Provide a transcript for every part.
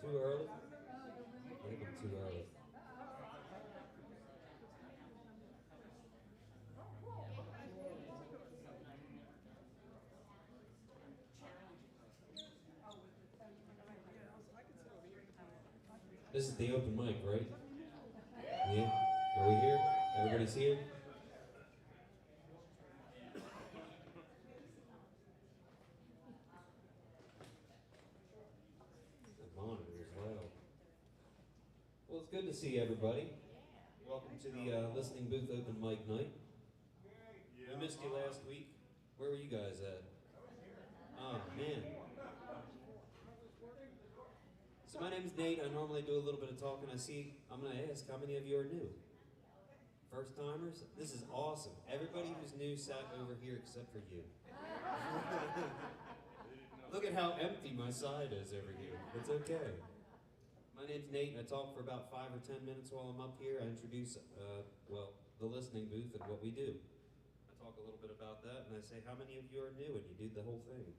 Too early? I think I'm too early. This is the open mic, right? Yeah? Are we here? Everybody's here? The monitor is loud. Well, it's good to see everybody. Welcome to the Listening Booth Open Mic Night. We missed you last week. Where were you guys at? Oh, man. So my name's Nate. I normally do a little bit of talking. I'm going to ask, how many of you are new? First timers? This is awesome. Everybody who's new sat over here except for you. Look at how empty my side is over here. It's okay. My name's Nate, and I talk for about 5 or 10 minutes while I'm up here. I introduce, the listening booth and what we do. I talk a little bit about that, and I say, how many of you are new? And you do the whole thing.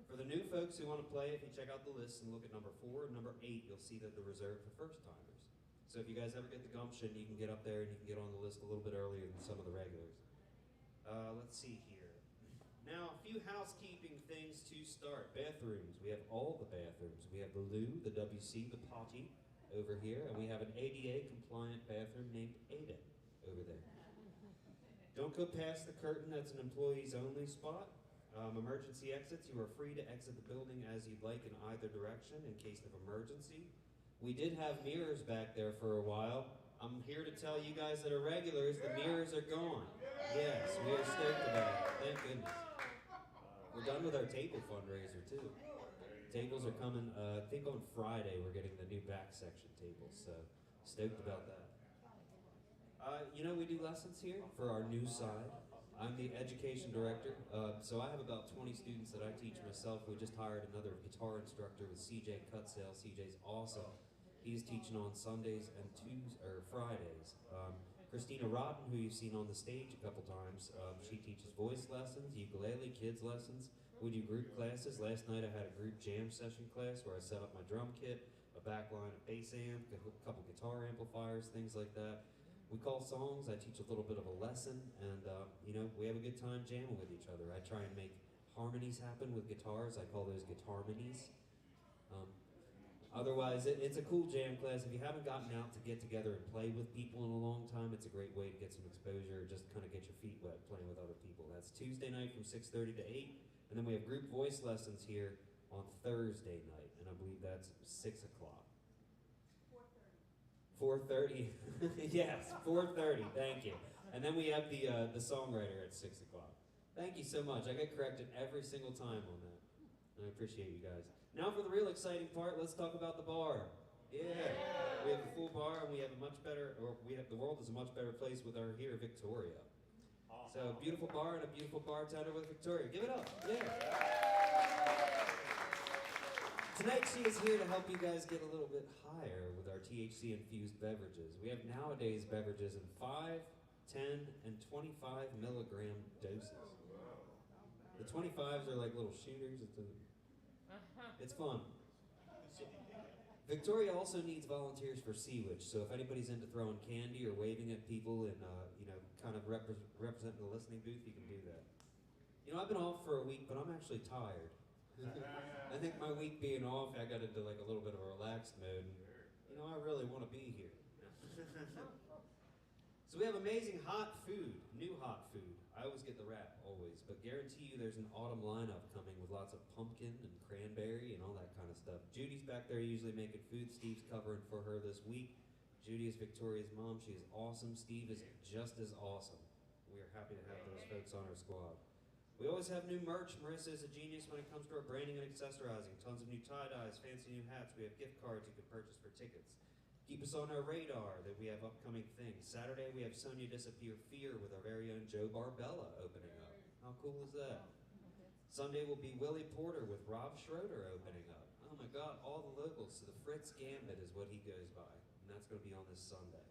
For the new folks who want to play, if you check out the list and look at number 4 and number 8, you'll see that they're reserved for first-timers. So if you guys ever get the gumption, you can get up there and you can get on the list a little bit earlier than some of the regulars. Let's see here. Now, a few housekeeping things to start. Bathrooms. We have all the bathrooms. We have the loo, the WC, the potty over here, and we have an ADA-compliant bathroom named Ada over there. Don't go past the curtain. That's an employees-only spot. Emergency exits. You are free to exit the building as you'd like in either direction in case of emergency. We did have mirrors back there for a while. I'm here to tell you guys that are regulars, the mirrors are gone. Yes, we are stoked about it. Thank goodness. We're done with our table fundraiser too. Tables are coming, I think on Friday we're getting the new back section tables, so stoked about that. We do lessons here for our new side. I'm the education director, so I have about 20 students that I teach myself. We just hired another guitar instructor with CJ Cutsale. CJ's awesome. He's teaching on Sundays and Fridays. Christina Rodden, who you've seen on the stage a couple times, she teaches voice lessons, ukulele, kids lessons. We do group classes. Last night I had a group jam session class where I set up my drum kit, a backline of bass amp, a couple guitar amplifiers, things like that. We call songs. I teach a little bit of a lesson, and we have a good time jamming with each other. I try and make harmonies happen with guitars. I call those guitarmonies. Otherwise, it's a cool jam class. If you haven't gotten out to get together and play with people in a long time, it's a great way to get some exposure, just kind of get your feet wet playing with other people. That's Tuesday night from 6:30 to 8, and then we have group voice lessons here on Thursday night, and I believe that's 6 o'clock. 4:30. Yes, 4:30. Thank you. And then we have the songwriter at 6 o'clock. Thank you so much. I get corrected every single time on that. I appreciate you guys. Now for the real exciting part, let's talk about the bar. Yeah. We have a full bar, and we have the world is a much better place with our here Victoria. So a beautiful bar and a beautiful bartender with Victoria. Give it up. Yeah. Tonight she is here to help you guys get a little bit higher with our THC-infused beverages. We have nowadays beverages in 5, 10, and 25 milligram doses. The 25s are like little shooters. It's fun. Victoria also needs volunteers for Sea-Witch, so if anybody's into throwing candy or waving at people and kind of representing the listening booth, you can do that. I've been off for a week, but I'm actually tired. I think my week being off, I got into like a little bit of a relaxed mode. And, I really want to be here. So we have amazing hot food, new hot food. I always get the rap, always, but guarantee you there's an autumn lineup coming with lots of pumpkin and cranberry and all that kind of stuff. Judy's back there usually making food. Steve's covering for her this week. Judy is Victoria's mom. She is awesome. Steve is just as awesome. We are happy to have those folks on our squad. We always have new merch. Marissa is a genius when it comes to our branding and accessorizing. Tons of new tie-dyes, fancy new hats. We have gift cards you can purchase for tickets. Keep us on our radar that we have upcoming things. Saturday, we have Sonia Disappear Fear with our very own Joe Barbella opening up. How cool is that? Sunday will be Willie Porter with Rob Schroeder opening up. Oh my God, all the locals. So the Fritz Gambit is what he goes by, and that's going to be on this Sunday.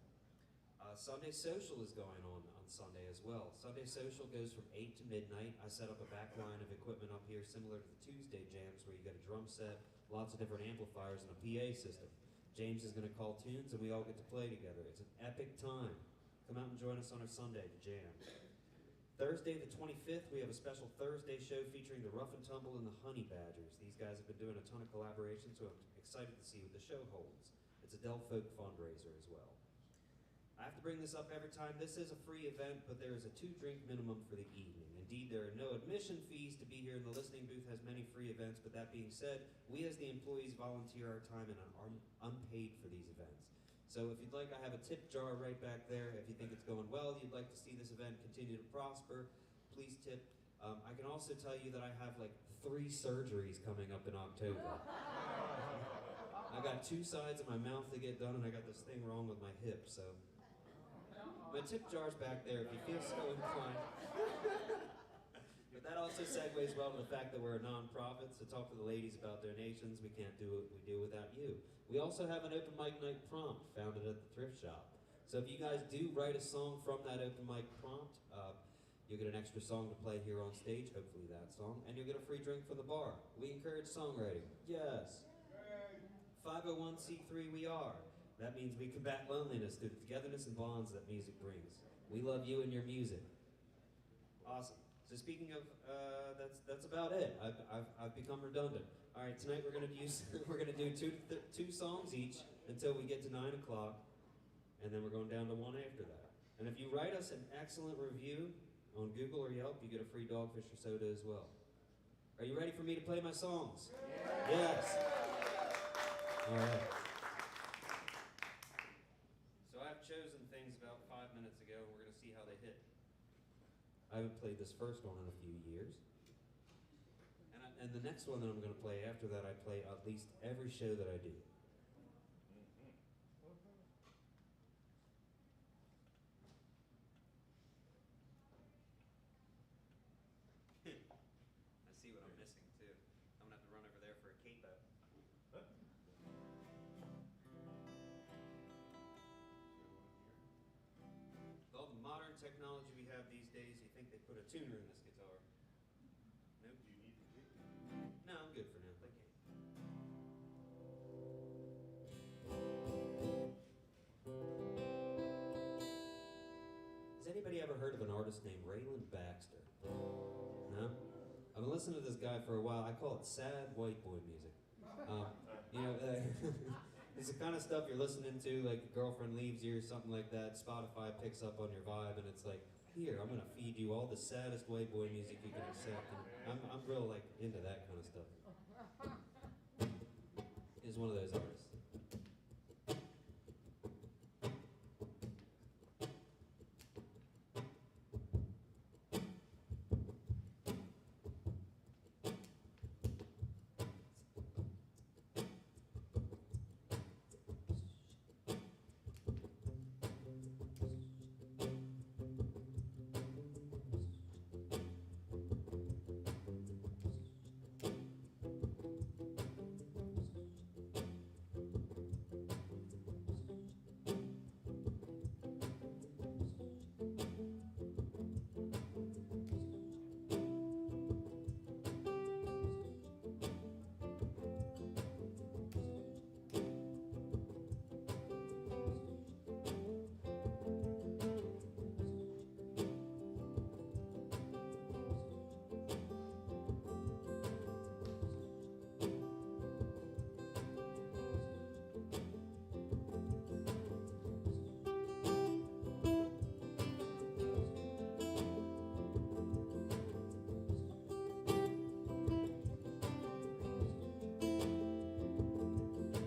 Sunday Social is going on Sunday as well. Sunday Social goes from 8 to midnight. I set up a back line of equipment up here similar to the Tuesday jams where you get a drum set, lots of different amplifiers and a PA system. James is going to call tunes and we all get to play together. It's an epic time. Come out and join us on our Sunday to jam. Thursday the 25th, we have a special Thursday show featuring the Rough and Tumble and the Honey Badgers. These guys have been doing a ton of collaborations, so I'm excited to see what the show holds. It's a Del Folk fundraiser as well. I have to bring this up every time. This is a free event, but there is a 2-drink minimum for the evening. Indeed, there are no admission fees to be here, and the listening booth has many free events, but that being said, we as the employees volunteer our time and are unpaid for these events. So if you'd like, I have a tip jar right back there. If you think it's going well, you'd like to see this event continue to prosper, please tip. I can also tell you that I have like 3 surgeries coming up in October. I got 2 sides of my mouth to get done, and I got this thing wrong with my hip, so. My tip jar's back there if you feel so inclined. But that also segues well to the fact that we're a non-profit, so talk to the ladies about donations. We can't do what we do without you. We also have an open mic night prompt founded at the thrift shop. So if you guys do write a song from that open mic prompt, you'll get an extra song to play here on stage, hopefully that song, and you'll get a free drink from the bar. We encourage songwriting. Yes. 501c3 we are. That means we combat loneliness through the togetherness and bonds that music brings. We love you and your music. Awesome. So speaking of, that's about it. I've become redundant. All right, tonight we're gonna do two songs each until we get to 9 o'clock, and then we're going down to 1 after that. And if you write us an excellent review on Google or Yelp, you get a free Dogfish or soda as well. Are you ready for me to play my songs? Yes. All right. So I've chosen things about 5 minutes ago, and we're gonna see how they hit. I haven't played this first one in a few years. And the next one that I'm going to play after that, I play at least every show that I do. I see what I'm missing too. I'm going to have to run over there for a capo. With all the modern technology we have these days, you think they put a tuner in this guitar. Nope. Do you need to do? No, I'm good for now. Thank you. Has anybody ever heard of an artist named Raylan Baxter? No? I've been listening to this guy for a while. I call it sad white boy music. It's the kind of stuff you're listening to, like your girlfriend leaves you or something like that. Spotify picks up on your vibe, and it's like, here, I'm gonna feed you all the saddest white boy music you can accept. And I'm real like into that kind of stuff. He's one of those artists.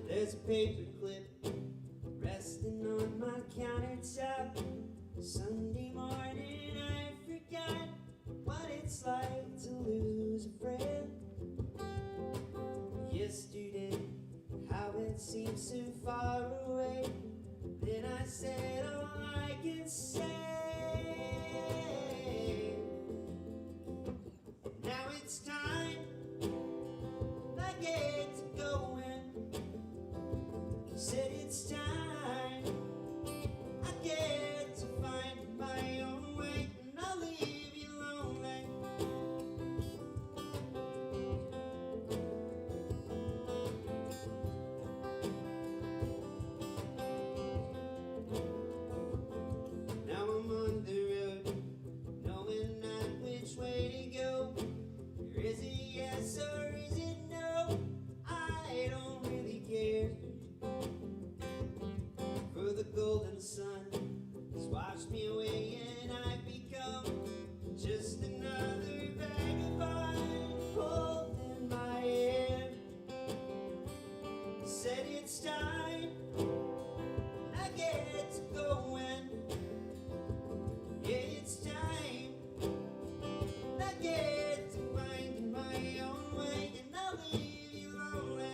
There's a paperclip resting on my countertop. Sunday morning I forgot what it's like to lose a friend. Yesterday, how it seemed so far away. Then I said all I can say. Now it's time I get to going. Said it's time I get to find my own way, and I'll leave you lonely. said it's time I get to going. Yeah, it's time I get to finding my own way, and I'll leave you lonely.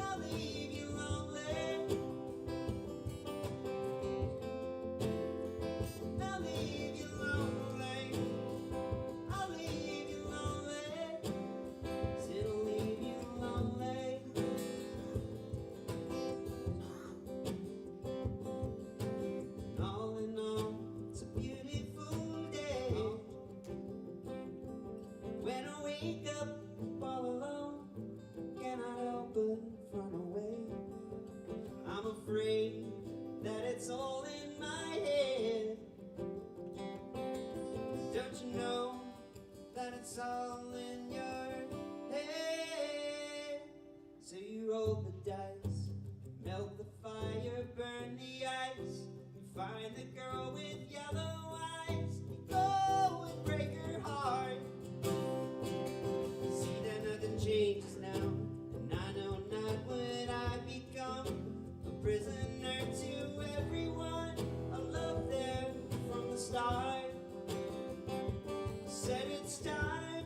I'll leave you lonely. I'll leave you lonely. I'll leave you lonely. Said I'll leave you lonely. All in all, it's a beautiful day. When I wake up all alone, cannot help but run away. I'm afraid that it's all in my head. Don't you know that it's all in your head? So you roll the dice, melt the fire, burn the ice. You find the girl with yellow eyes. You go and break her heart. See that nothing changes now, and I know not what I become. A prisoner to everyone. I loved them from the start. Said it's time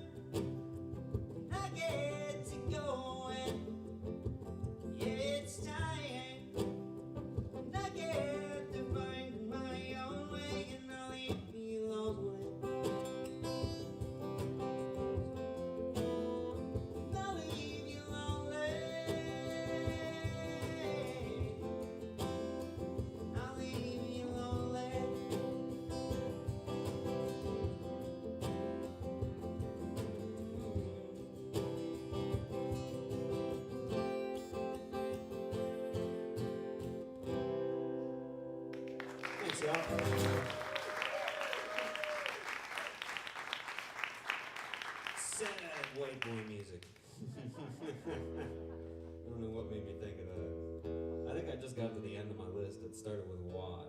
I get to going. Yeah, it's time I get to find my own way, and I'll leave you lonely. I'll leave you lonely. I'll leave you lonely. Thanks, y'all. Sad white boy music. I don't know what made me think of that. I think I just got to the end of my list. It started with Y,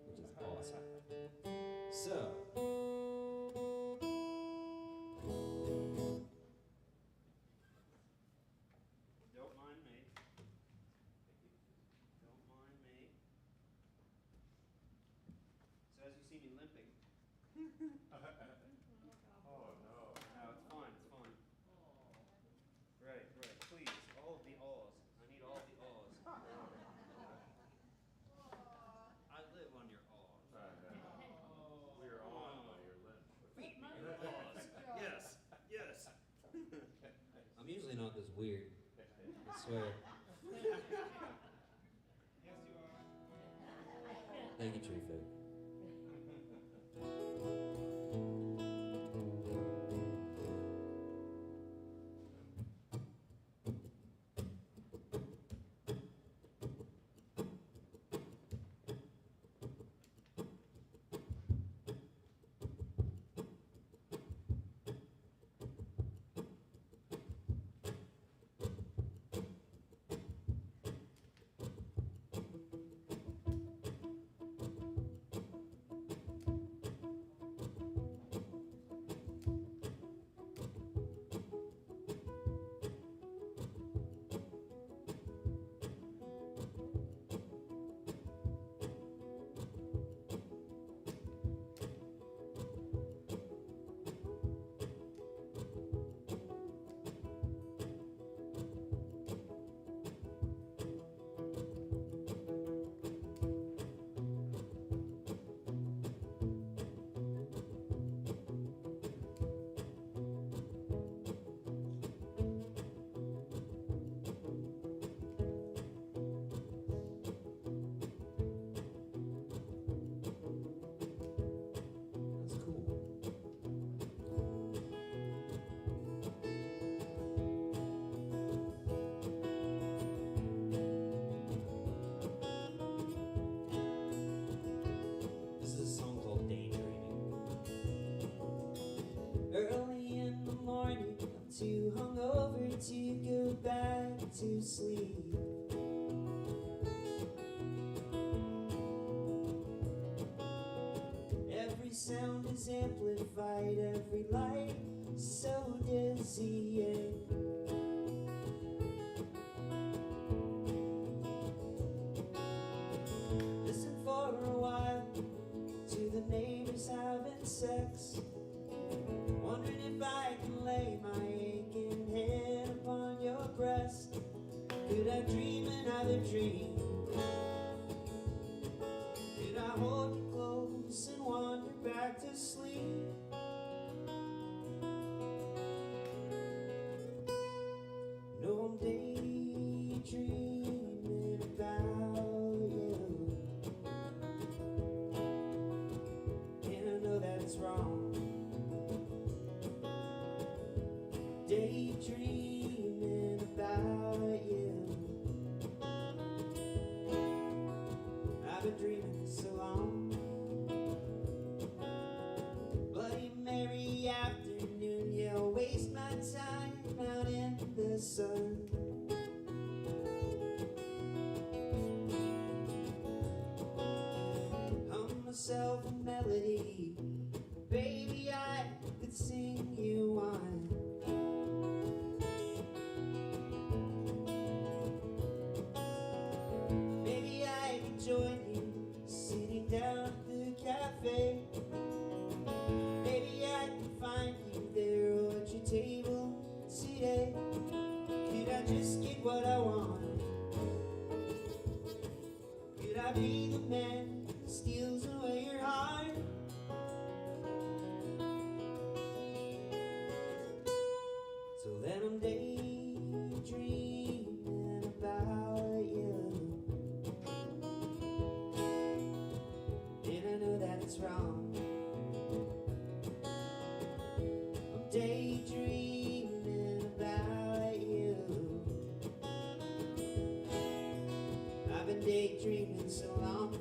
which is awesome. So, don't mind me. Don't mind me. So as you see me limping. Oh, no. No, it's fine, it's fine. Right, please, all of the awes. I need all the awes. I live on your awes. We are on by your limb. Feed me your awes. Yes, yes. I'm usually not this weird, I swear. Yes, you are. Thank you, Tree Fig. too hungover to go back to sleep. Every sound is amplified, every light so dizzying. Listen for a while to the neighbors having sex, wondering if I can lay my aching head upon your breast. Could I dream another dream? Could I hold you close and wander back to sleep? No, I'm daydreaming about you, and I know that it's wrong. Daydreaming about you. I've been dreaming so long. Bloody Mary afternoon, yeah, I'll waste my time out in the sun. Hum myself a melody, baby, I could sing you one. Maybe I could join you sitting down at the cafe. Maybe I could find you there at your table today. Could I just get what I want? Could I be the man who steals away your heart? So then I'm daydreaming about you, and I know that it's wrong. I'm daydreaming about you. I've been daydreaming so long.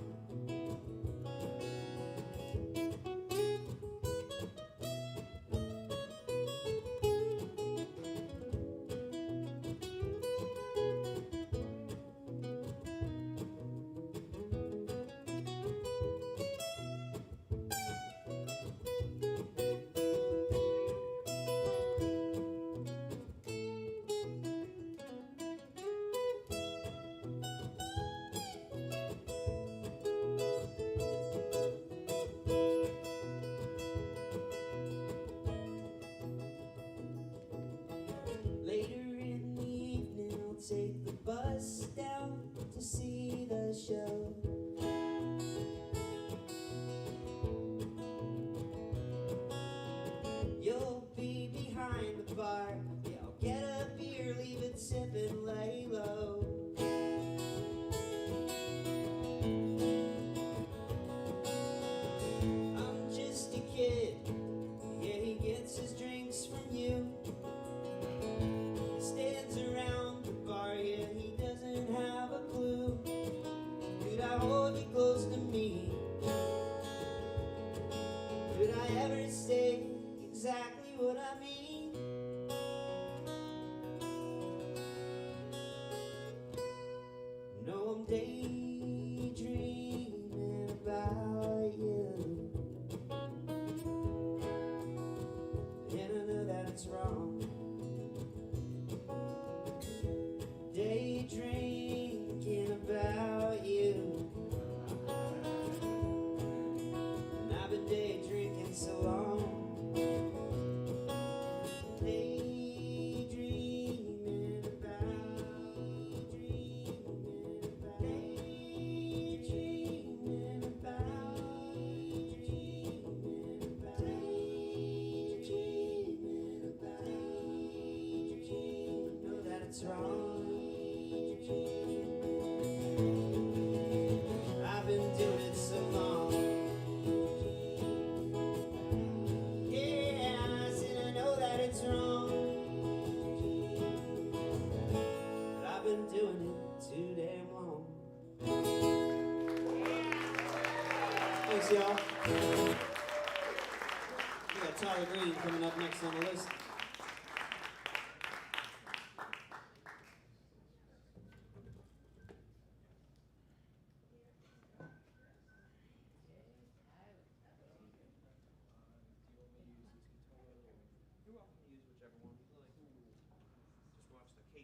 Later in the evening, I'll take the bus down to see the show. You'll be behind the bar, yeah, I'll get a beer, leave it sipping, lay low. I'm just a kid, yeah, he gets his drinks from you. Stands around the bar, yeah, he doesn't have a clue. Could I hold you close to me? Could I ever say exactly what I mean? No, I'm daydreaming about you, and I know that it's wrong. Daydreaming about you, and I've been day drinking so long. Daydreaming about daydreaming about know that it's wrong. I've been doing it so long. Yeah, I said I know that it's wrong, but I've been doing it too damn long. Thanks, y'all. We got Tyler Green coming up next on the list. You're welcome.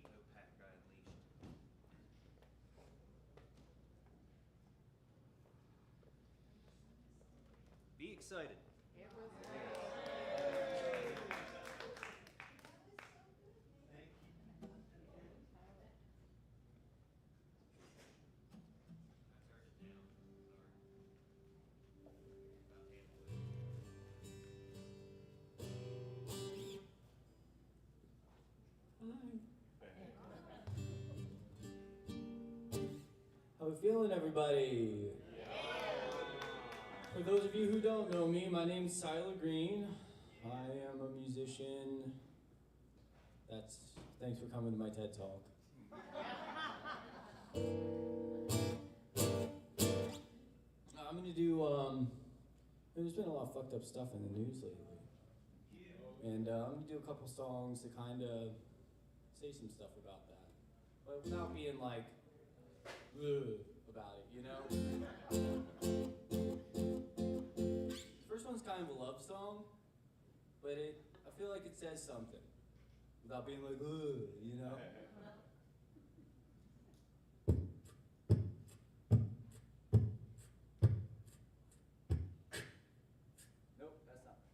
Cato pack I unleashed. Be excited. How we feeling, everybody? For those of you who don't know me, my name's Siler Green. I am a musician. Thanks for coming to my TED Talk. I'm gonna do, there's been a lot of fucked up stuff in the news lately. And I'm gonna do a couple songs to kind of say some stuff about that. But without being like, ugh, about it, you know? First one's kind of a love song, but I feel like it says something without being like, ugh, you know? Nope, that's not.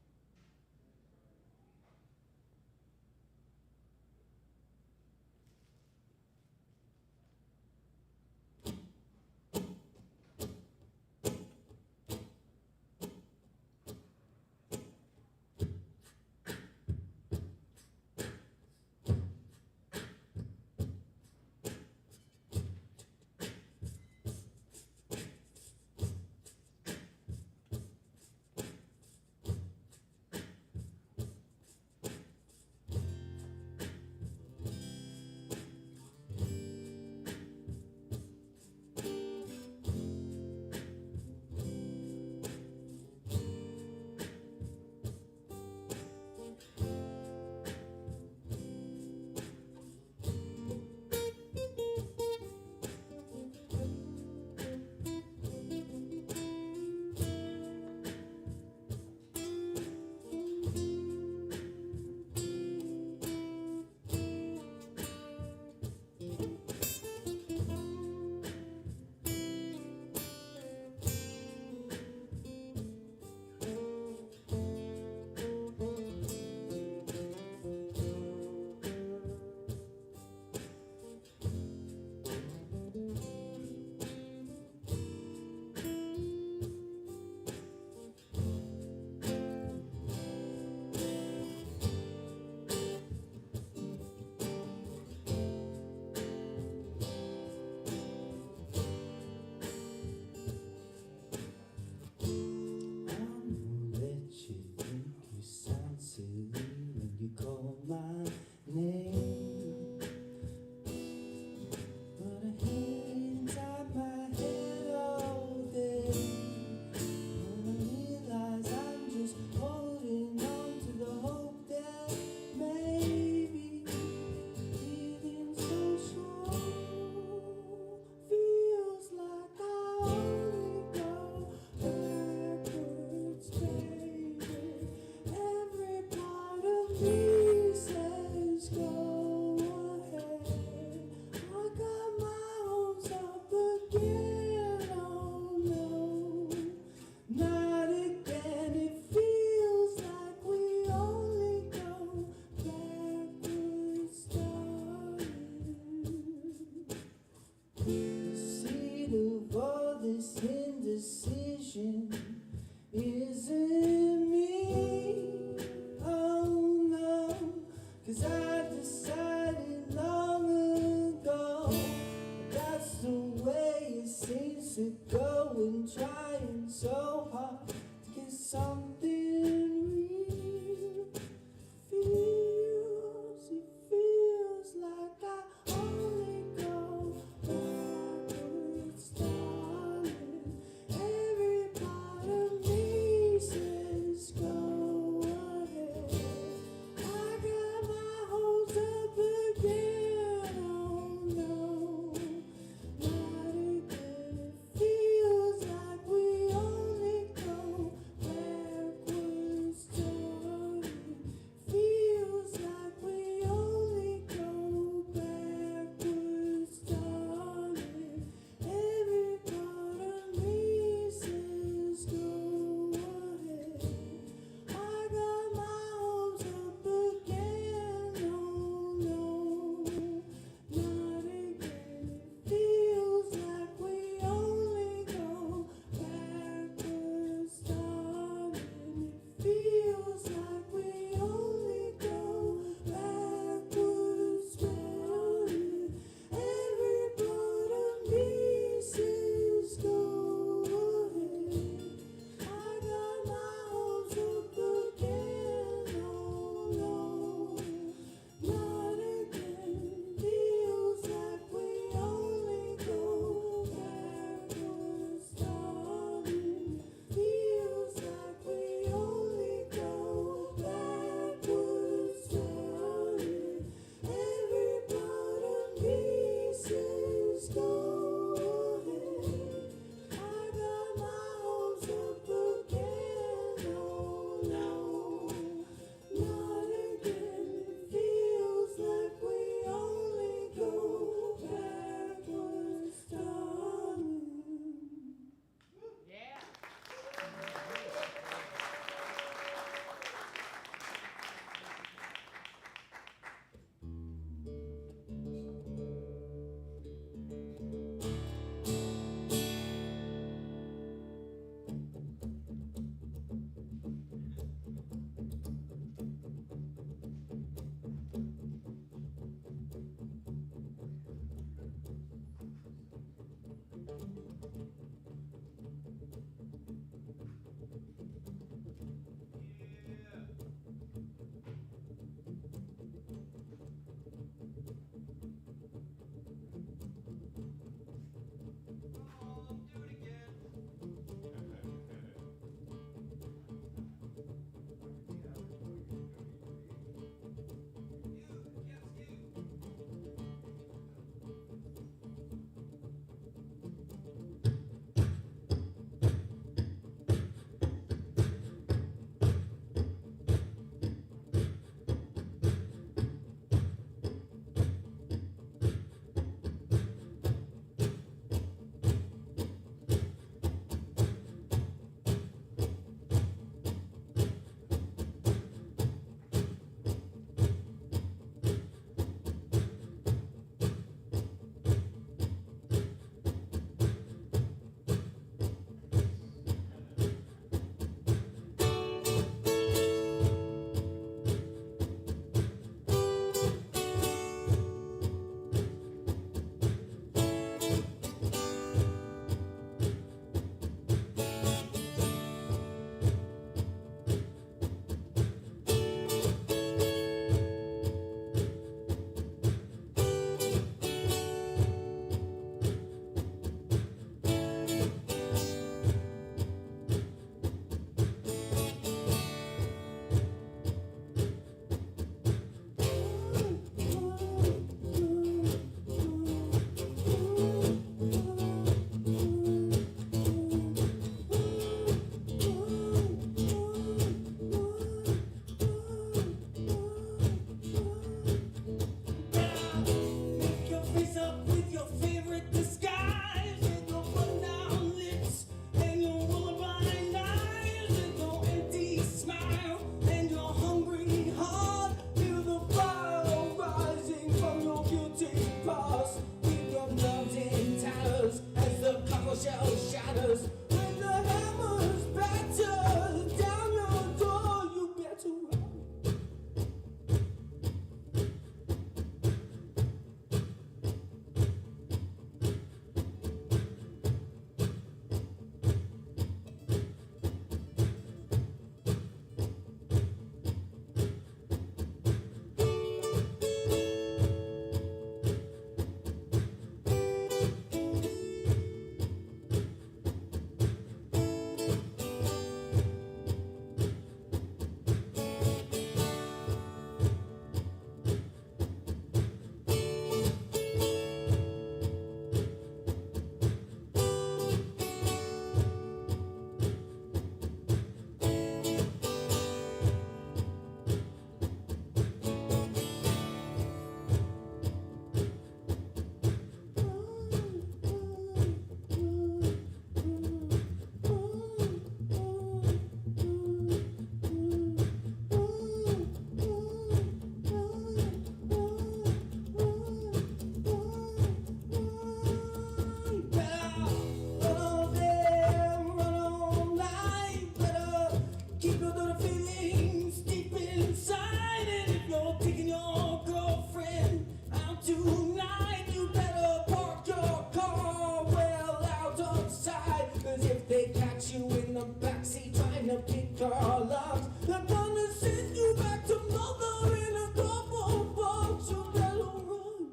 on, girlfriend, out tonight. You better park your car well out on the side. Cause if they catch you in the backseat trying to pick our locks, they're gonna send you back to mother in a couple bucks. You better run.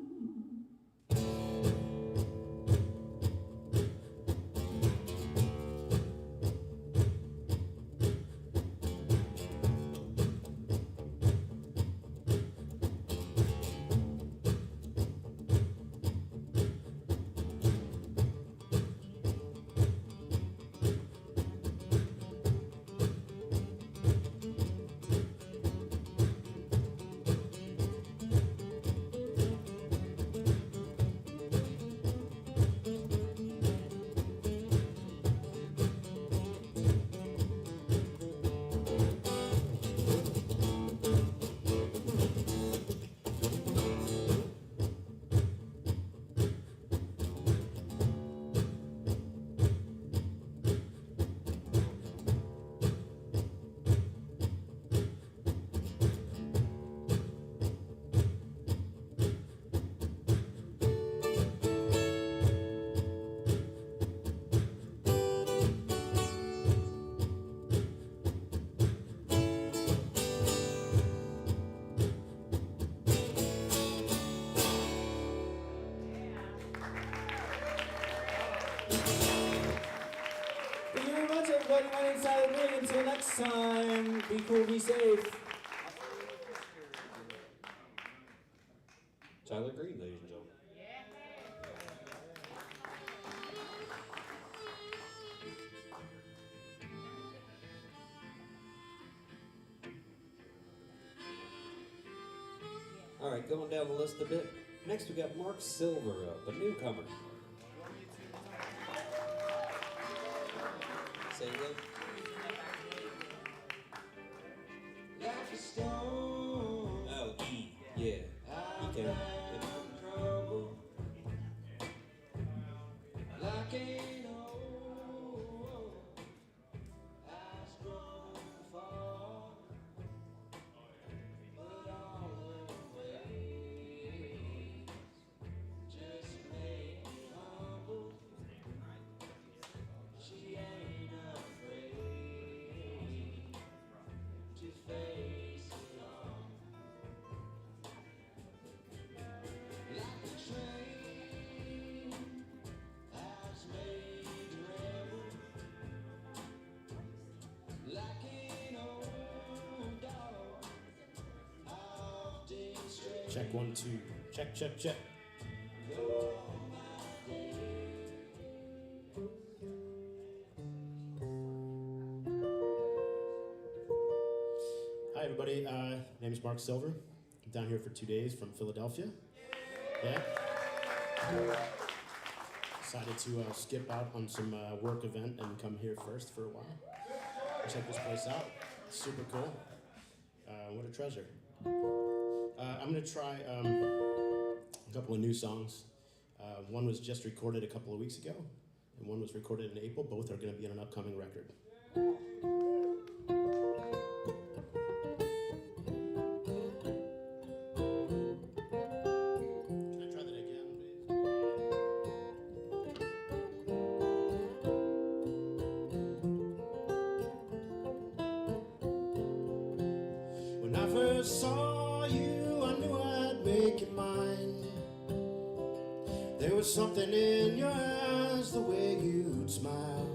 Thank you very much, everybody. My name's Tyler Green. Until next time, be cool, be safe. Tyler Green, ladies and gentlemen. All right, going down the list a bit. Next, we got Mark Silver up, a newcomer. Say it again. Like a stone. Oh, E. Yeah. You can. Like an old ice grown fall, but all the ways just made me humble. She ain't afraid to face it all. Like a train has made rebel, like an old dog of distress. Check 1 2. Check, check, check. Hi everybody, name is Mark Silver. I'm down here for 2 days from Philadelphia. Yeah. Decided to skip out on some work event and come here first for a while. Check this place out. It's super cool. What a treasure. I'm gonna try a couple of new songs. One was just recorded a couple of weeks ago, and one was recorded in April. Both are gonna be on an upcoming record. Can I try that again, please? When I first saw you, I knew I'd make you mine. There was something in your eyes, the way you'd smile.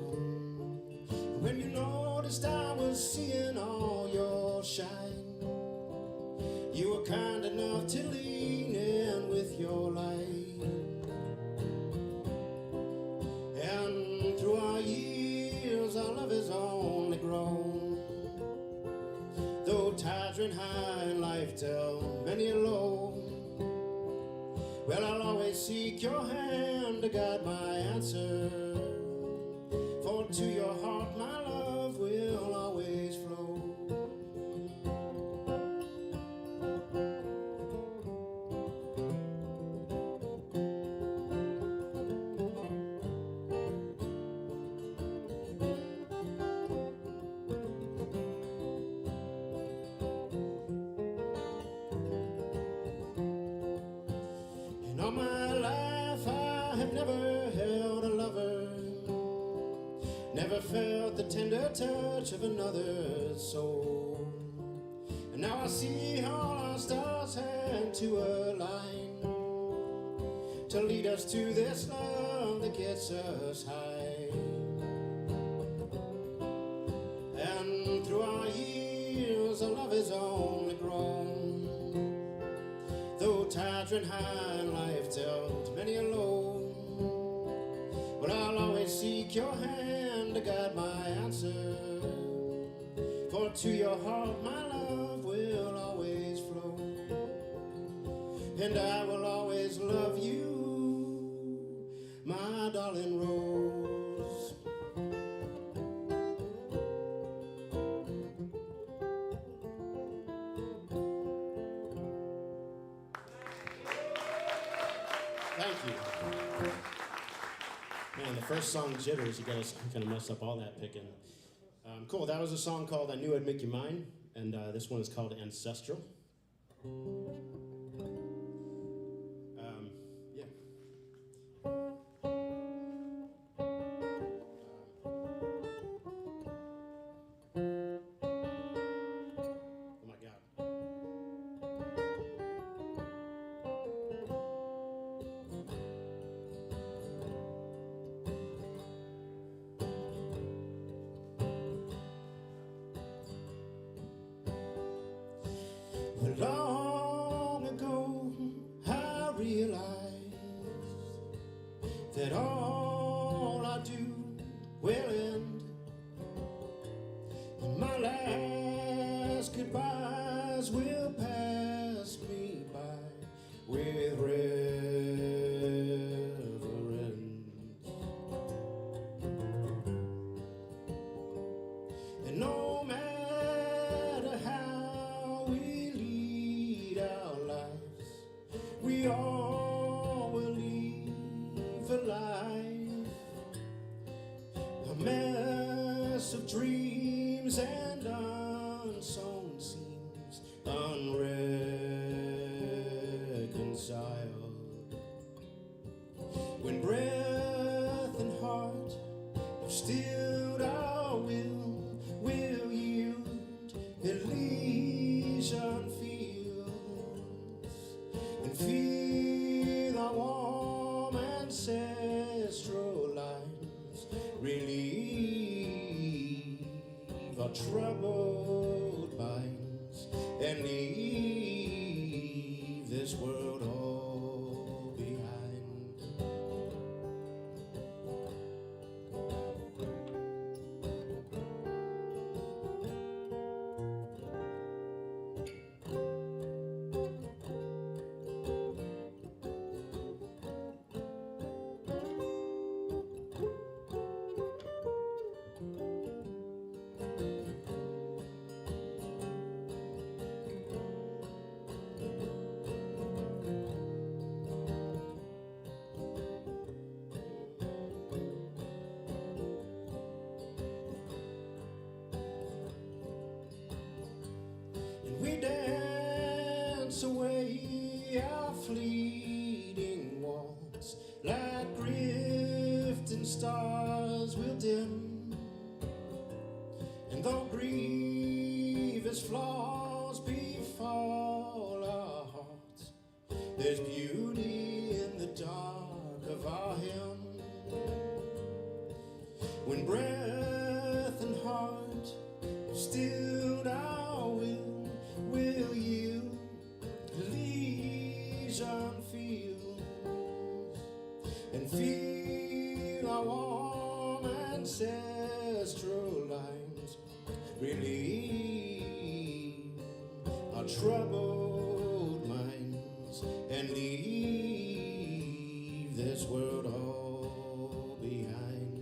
When you noticed I was seeing all your shine, you were kind enough to lean in with your light. And through our years, our love has only grown. Though tides run high and life tell many a low, well, I'll always seek your hand to guide my answer. For to your heart my love will always flow. never felt the tender touch of another soul. And now I see all our stars had to align to lead us to this love that gets us high. And through our years, our love has only grown. Though tides ran high and life dealt many a low, but I'll always seek your hand to guide my answer. For to your heart my love will always flow, and I will always love you, my darling Rose. Thank you. Man, the first song, Jitters, you guys kind of messed up all that picking. Cool, that was a song called I Knew I'd Make You Mine, and this one is called Ancestral. Yeah. Oh my God. Long ago, I realized that all I do will end, and my last goodbyes will pass me by with reverence. And no matter how we lead our lives, we all will leave a life, a mess of dreams and unsown seams, unreconciled. When breath and heart have stilled our will yield Elysian fields, and feel our warm ancestral lines relieve our troubled minds, and leave this world all behind. And we dance away our fleeting wants, like drifting stars will dim. And though grievous flaws befall our hearts, there's beauty in the dark of our hymn. When breath and heart have stilled our will yield Elysian fields, and feel our warm ancestral lines relieve our troubled minds, and leave this world all behind.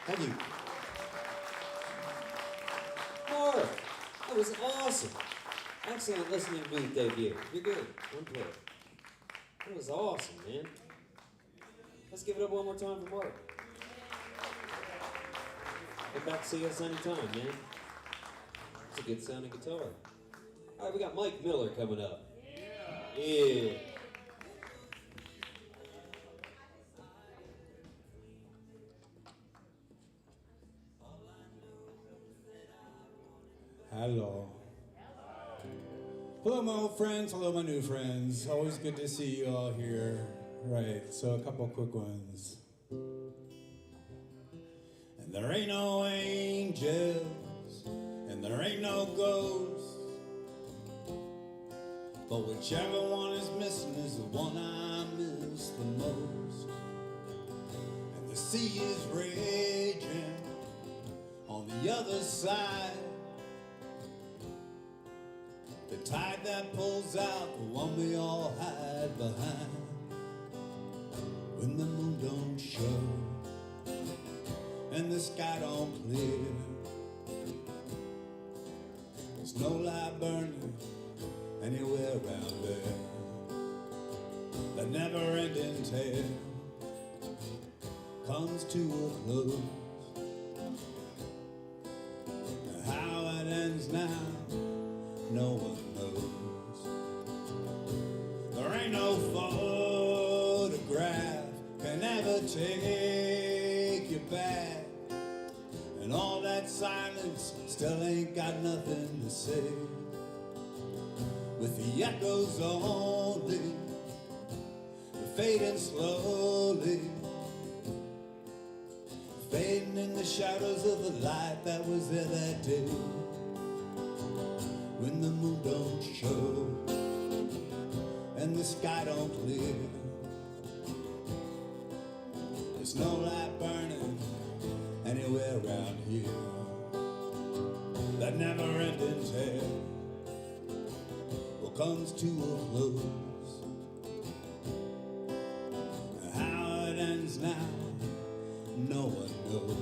Thank you. Mark, that was awesome. Excellent listening booth debut. You're good. One player. That was awesome, man. Let's give it up one more time for Mark. Come back to see us anytime, man. It's a good sounding guitar. All right, we got Mike Miller coming up. Yeah. Hello. Hello, my old friends. Hello, my new friends. Always good to see you all here. Right, so a couple quick ones. And there ain't no angels, and there ain't no ghosts. But whichever one is missing is the one I miss the most. And the sea is raging on the other side. The tide that pulls out, the one we all hide behind. When the moon don't show and the sky don't clear, there's no light burning anywhere around there. The never-ending tale comes to a close. How it ends now, no one knows. There ain't no photograph can ever take you back, and all that silence still ain't got nothing to say. With the echoes only fading slowly, fading in the shadows of the light that was there that day. When the moon don't show and the sky don't clear, there's no light burning anywhere around here. That never-ending tale comes to a close. How it ends now, no one knows.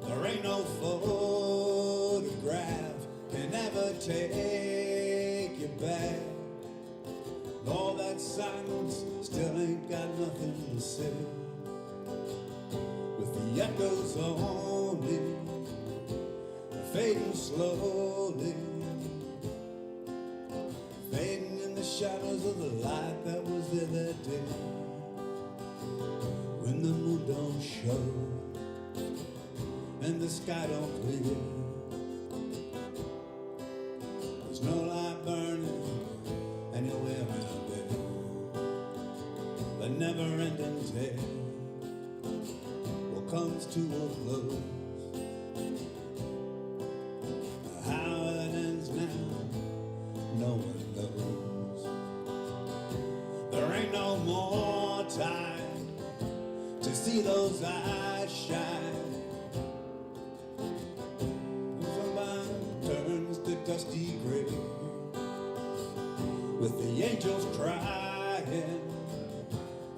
There ain't no photograph can ever take you back. All that silence still ain't got nothing to say. With the echoes only fading slowly, fading in the shadows of the light that was there that day. When the moon don't show and the sky don't clear, there's no light burning anywhere around there. The never-ending tale comes to a close. How it ends now, no one knows. There ain't no more time to see those eyes shine. Somebody turns to dusty gray, with the angels crying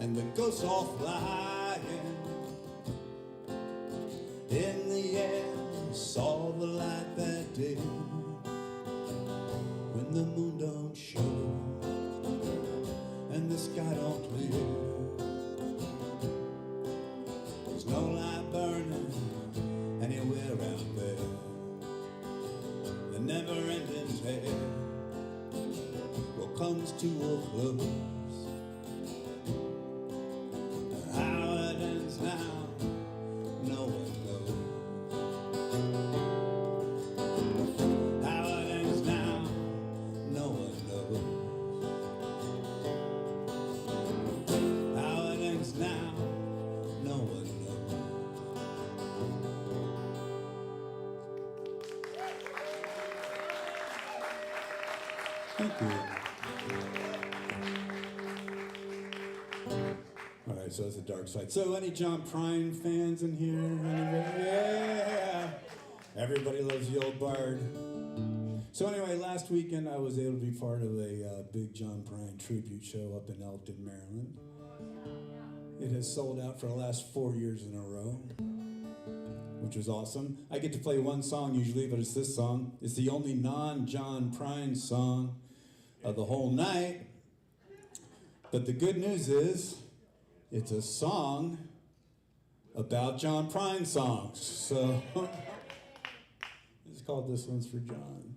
and the ghosts all flying. In the end, saw the light that day. When the moon don't show and the sky don't clear, there's no light burning anywhere around there. The never-ending tale comes to a close. How it ends now, no one knows. How it ends now, no one knows. How it ends now, no one knows. Thank you. All right, so it's the dark side. So any John Prine fans in here? Anybody? Yeah! Everybody loves the old bard. So anyway, last weekend I was able to be part of a big John Prine tribute show up in Elkton, Maryland. It has sold out for the last 4 years in a row, which was awesome. I get to play one song usually, but it's this song. It's the only non-John Prine song of the whole night. But the good news is, it's a song about John Prine songs. So it's called This One's for John.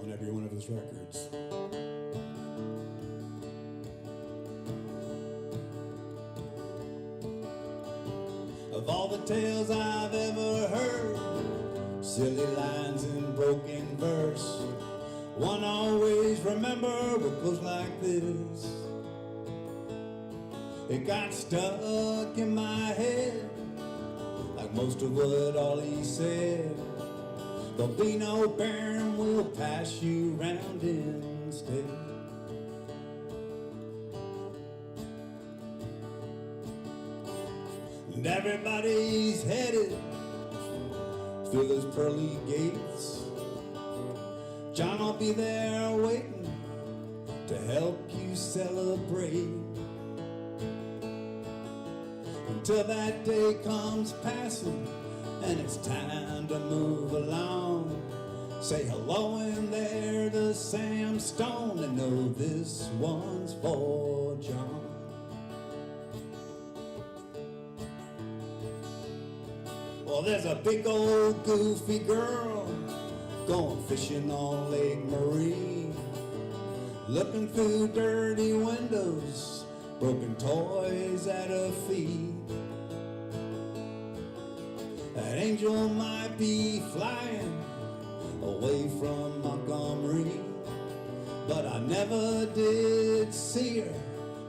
on every one of his records. Of all the tales I've ever heard, silly lines in broken verse, one always remember what goes like this. It got stuck in my head, like most of what Ollie said. There'll be no Baron, we'll pass you round instead. And everybody's headed through those pearly gates. John will be there waiting to help you celebrate. Until that day comes passing and it's time to move along. Say hello in there to Sam Stone and know this one's for John. Well, there's a big old goofy girl going fishing on Lake Marie, looking through dirty windows, broken toys at her feet. That angel might be flying away from Montgomery, but I never did see her,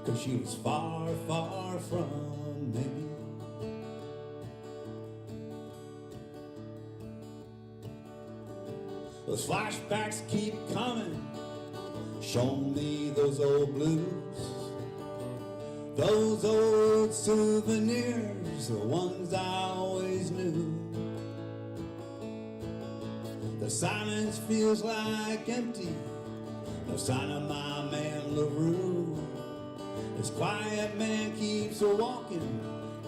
'cause she was far, far from me. Those flashbacks keep coming, show me those old blues, those old souvenirs, the ones I always knew. The silence feels like empty, no sign of my man LaRue. This quiet man keeps walking,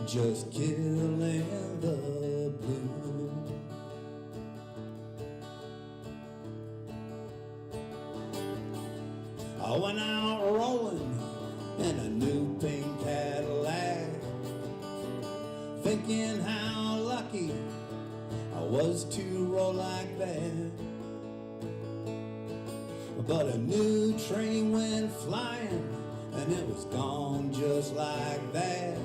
just killing the blue. I went out rolling in a new pink Cadillac, thinking how lucky I was to roll like that. But a new train went flying and it was gone just like that.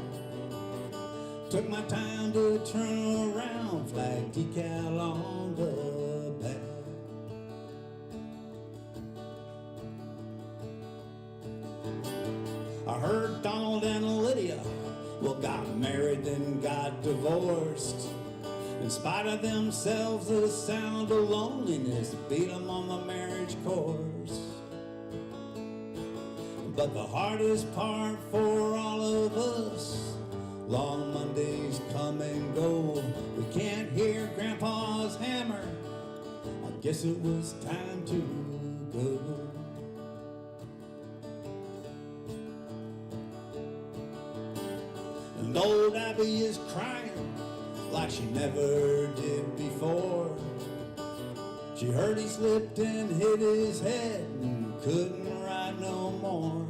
Took my time to turn around, flag decal on the back. I heard Donald and Lydia, well, got married then got divorced. In spite of themselves, the sound of loneliness beat them on the marriage course. But the hardest part for all of us, long Mondays come and go. We can't hear Grandpa's hammer, I guess it was time to go. And old Abby is crying like she never did before. She heard he slipped and hit his head and couldn't ride no more.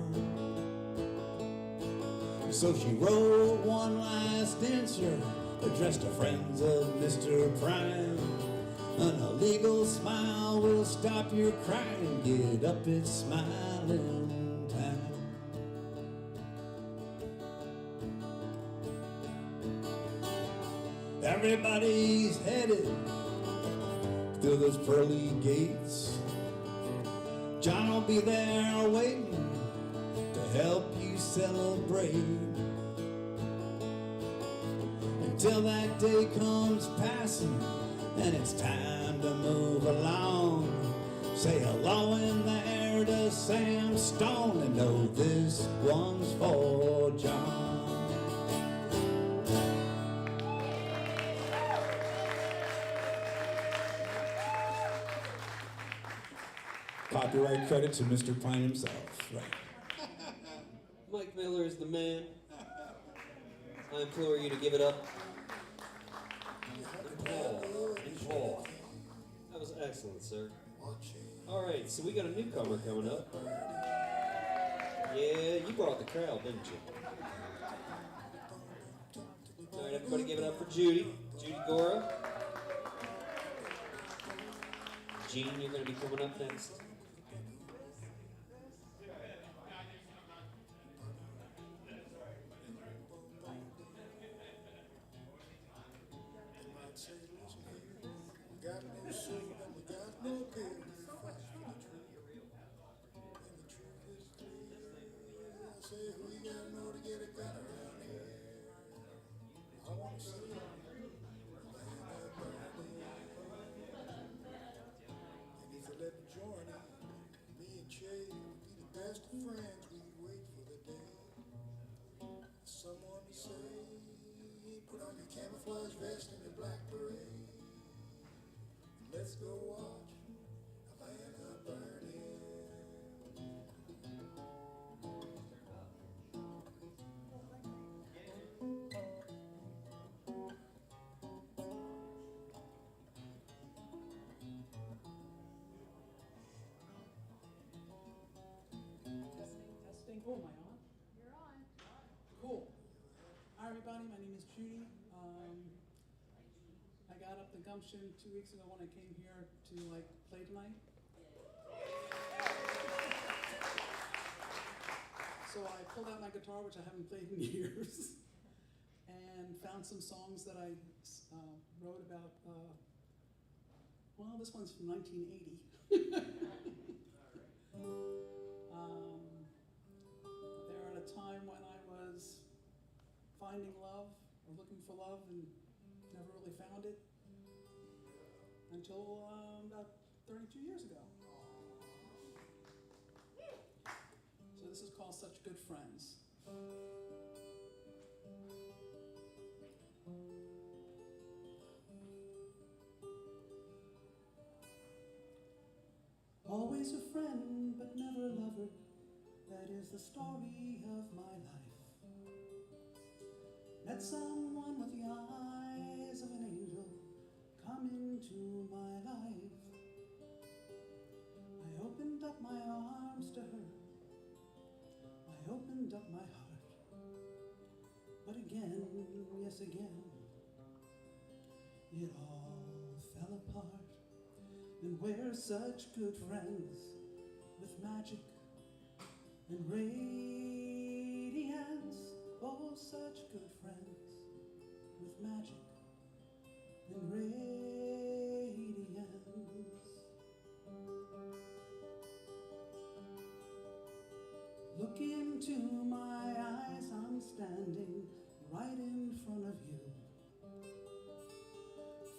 So she wrote one last answer addressed to friends of Mr. Prime. An illegal smile will stop your crying. Get up, it's smiling time. Everybody's headed through those pearly gates. John will be there waiting to help you celebrate. Until that day comes passing and it's time to move along. Say hello in there to Sam Stone and know this one's for John. Copyright credit to Mr. Pine himself. Right. Mike Miller is the man. I implore you to give it up. And Paul. That was excellent, sir. All right, so we got a newcomer coming up. Yeah, you brought the crowd, didn't you? All right, everybody give it up for Judy. Judy Gora. Gene, you're going to be coming up next. Got no soul and we got no pill to fight for the truth. And the truth is clear. I say we gotta know to get it better around here. I wanna see the land that burning. And if you let me join it, me and Che would be the best of friends. We'd wait for the day. Someone to say, put on your camouflage vest and your black beret. Let's go watch Atlanta burning. Testing. Oh, am I on? You're on. Cool. Hi, everybody. My name is Judy. I got up the gumption 2 weeks ago when I came here to play tonight. So I pulled out my guitar, which I haven't played in years, and found some songs that I wrote about. Well, this one's from 1980. They're at a time when I was finding love or looking for love and never really found it until about 32 years ago. So this is called Such Good Friends. Always a friend, but never a lover. That is the story of my life. Met someone with the eyes of an angel come into my life. I opened up my arms to her. I opened up my heart. But again, yes again, it all fell apart. And we're such good friends with magic and radiance. Oh, such good friends with magic and radiance. Look into my eyes, I'm standing right in front of you.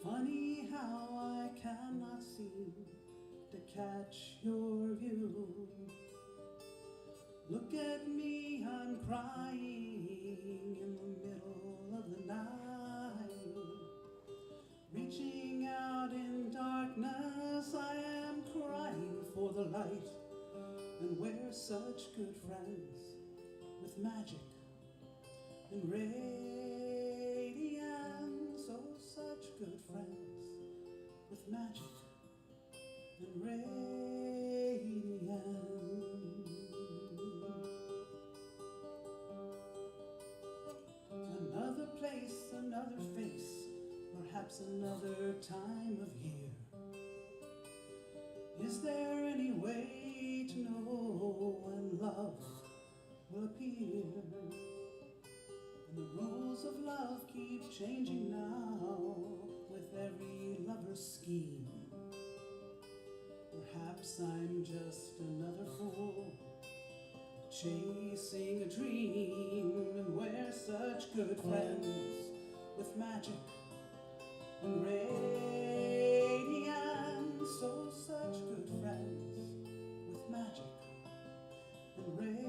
Funny how I cannot seem to catch your view. Look at me, I'm crying in the middle of the night. Reaching out in darkness, I am crying for the light. And we're such good friends with magic and radiance. Oh, such good friends with magic and radiance. Another place, another face, perhaps another time of year. Is there any way to know when love will appear? And the rules of love keep changing now with every lover's scheme. Perhaps I'm just another fool chasing a dream, and we're such good friends with magic and radiance. Oh, such good friends with magic and radiance.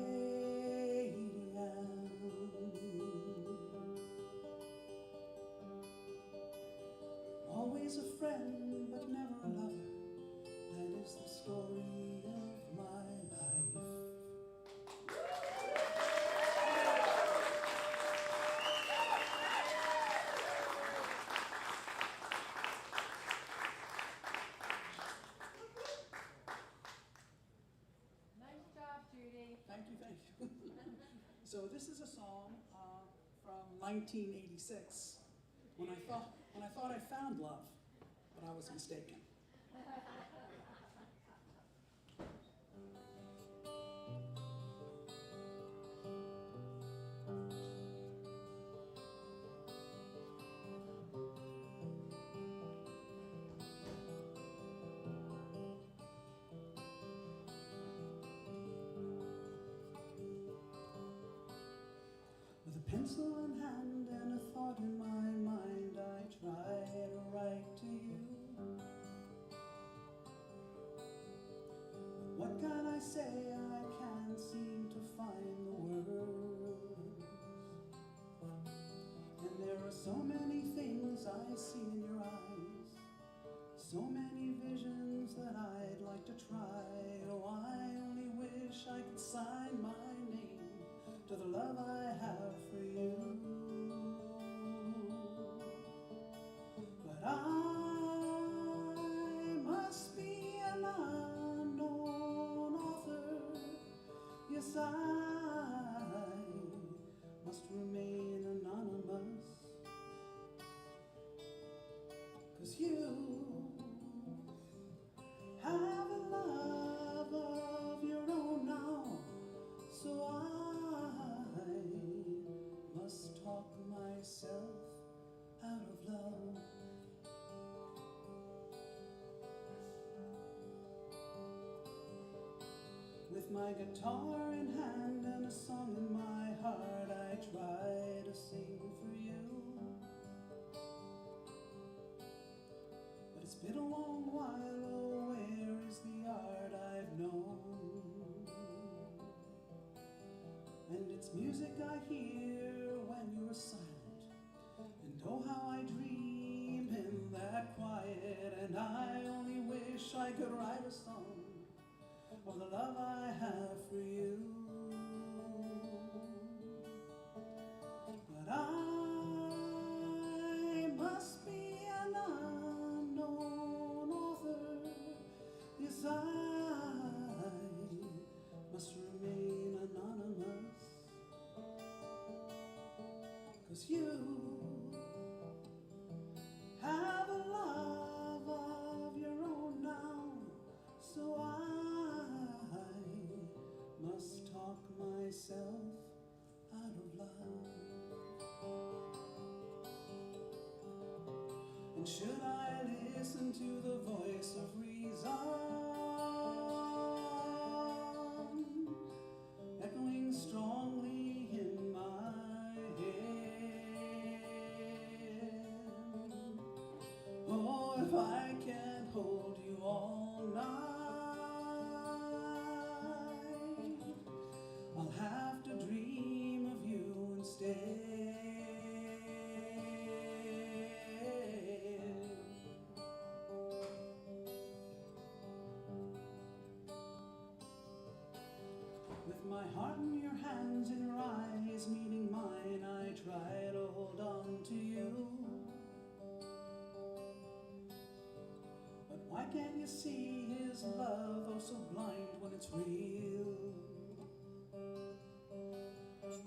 Always a friend, but never a lover. That is the story of my life. Nice job, Judy. Thank you, thank you. So this is a song from 1986 when I thought I found love, but I was mistaken. pencil in hand and a thought in my mind, I try to write to you. But what can I say? I can't seem to find the words. And there are so many things I see in your eyes, so many visions that I'd like to try. Oh, I only wish I could sign my name to the love I have for you. But I must be an unknown author. Yes, I must remain anonymous. 'Cause you have a love of your own now, so I must talk myself out of love. With my guitar in hand and a song in my heart, I try to sing for you. But it's been a long while, oh, where is the art I've known? And it's music I hear when you're silent, and oh, how I dream in that quiet. And I only wish I could write a song of the love I have for you. But I must be an unknown author. Yes, I must remain anonymous. 'Cause you have a love of your own now, so I must talk myself out of love. And should I listen to the voice of reason, echoing strongly in my head? Oh, if I can't hold you all night, I'll have to dream of you instead. With my heart in your hands and your eyes meeting mine, I try to hold on to you. But why can't you see his love, oh so blind when it's real?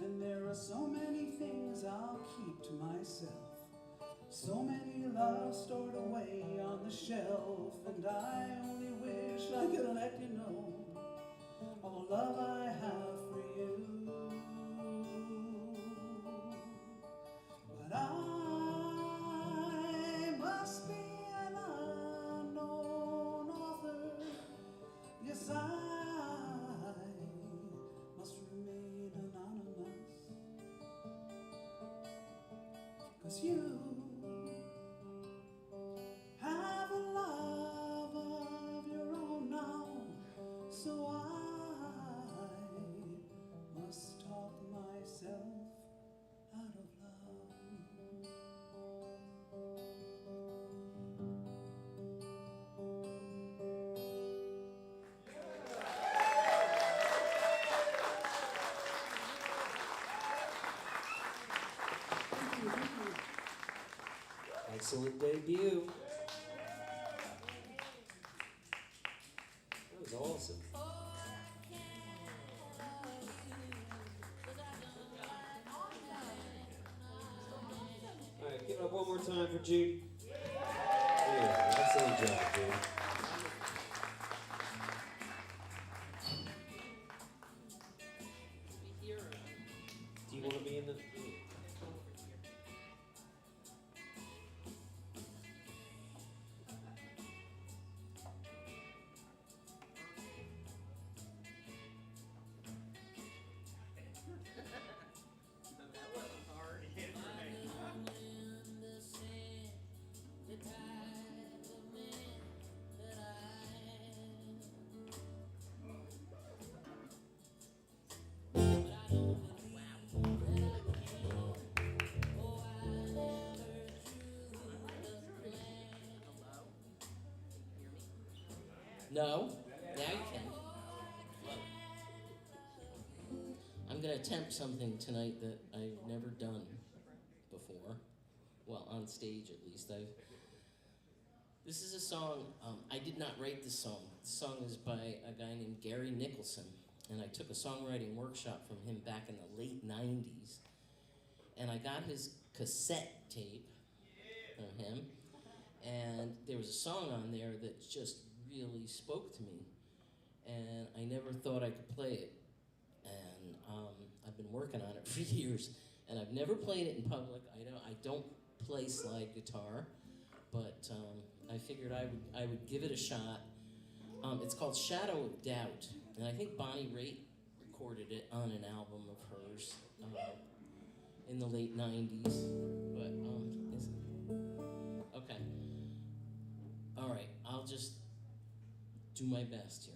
And there are so many things I'll keep to myself, so many loves stored away on the shelf. And I only wish I could let you know all the love I have for you. But I must be an unknown author. Yes, I must remain anonymous. 'Cause you have a love of your own now, so I must talk myself out of love. Excellent debut. That was awesome. Alright, give it up one more time for Jude. Yeah, excellent job, Jude. Do you want to be in the... No? Now you can. I'm gonna attempt something tonight that I've never done before. Well, on stage at least. This is a song, I did not write this song. The song is by a guy named Gary Nicholson, and I took a songwriting workshop from him back in the late 90s. And I got his cassette tape of him, and there was a song on there that just really spoke to me. And I never thought I could play it. And I've been working on it for years, and I've never played it in public. I don't play slide guitar, but I figured I would give it a shot. It's called Shadow of Doubt, and I think Bonnie Raitt recorded it on an album of hers in the late 90s. But okay. All right, I'll just do my best here.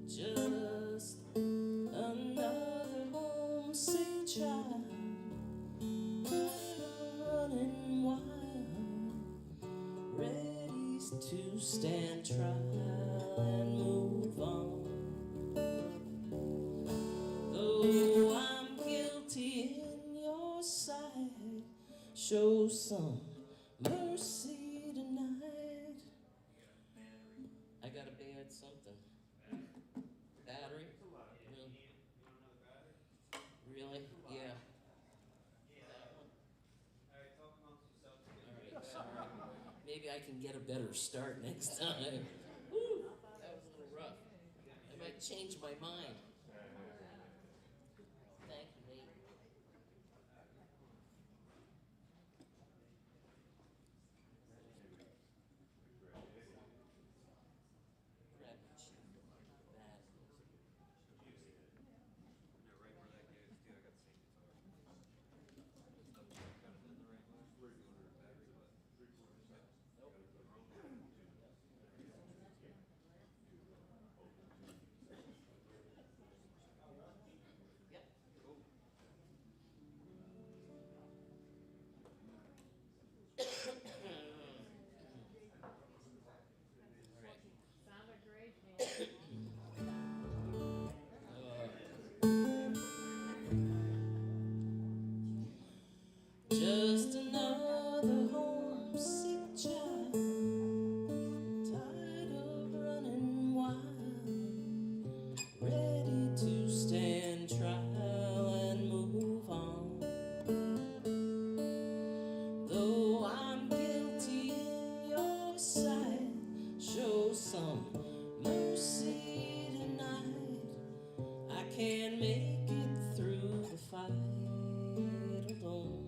Just another homesick child, running wild, ready to stand trial and move on. Though I'm guilty in your sight, show some mercy tonight. I gotta bad something. Battery? Really? Yeah. That one? Alright, talk amongst yourselves. Alright, sorry. Maybe I can get a better start next time. Woo, that was a little rough. I might change my mind. Thank you, Nate. Grab the cheap batteries. No, right where that goes too, I got the same guitar. Just double check, got it in the right one. Where you ordered a battery, but. Nope. Yep. Cool. Sounded great, man. Just another homesick child, tired of running wild, ready to stand trial and move on. Though I'm guilty in your sight, show some mercy tonight. I can't make it through the fight alone.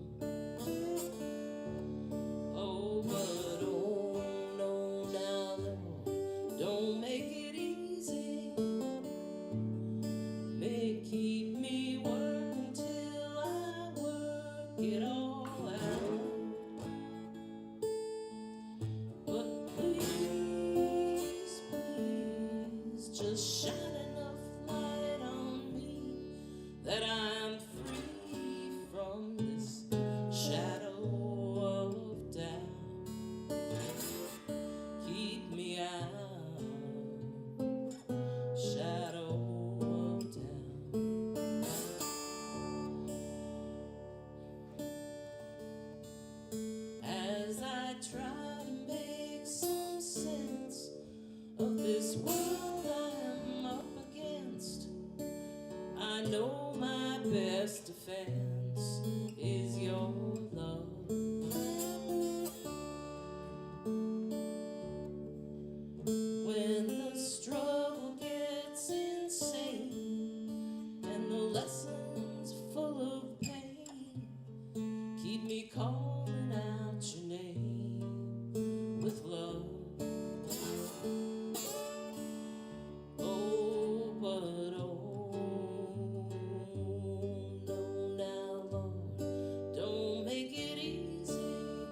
Oh, but oh, no, now, Lord, don't make it easy. Keep me working till I work it all out. But please, please, just shine enough light on me that I'm free from this shadow of doubt. Keep me out, shadow of doubt. As I try to make some sense of this world I'm up against, I know my best defense is your love. When the struggle gets insane and the lessons full of pain, keep me calling out your name with love. Oh, but oh, no, now, Lord, don't make it easy.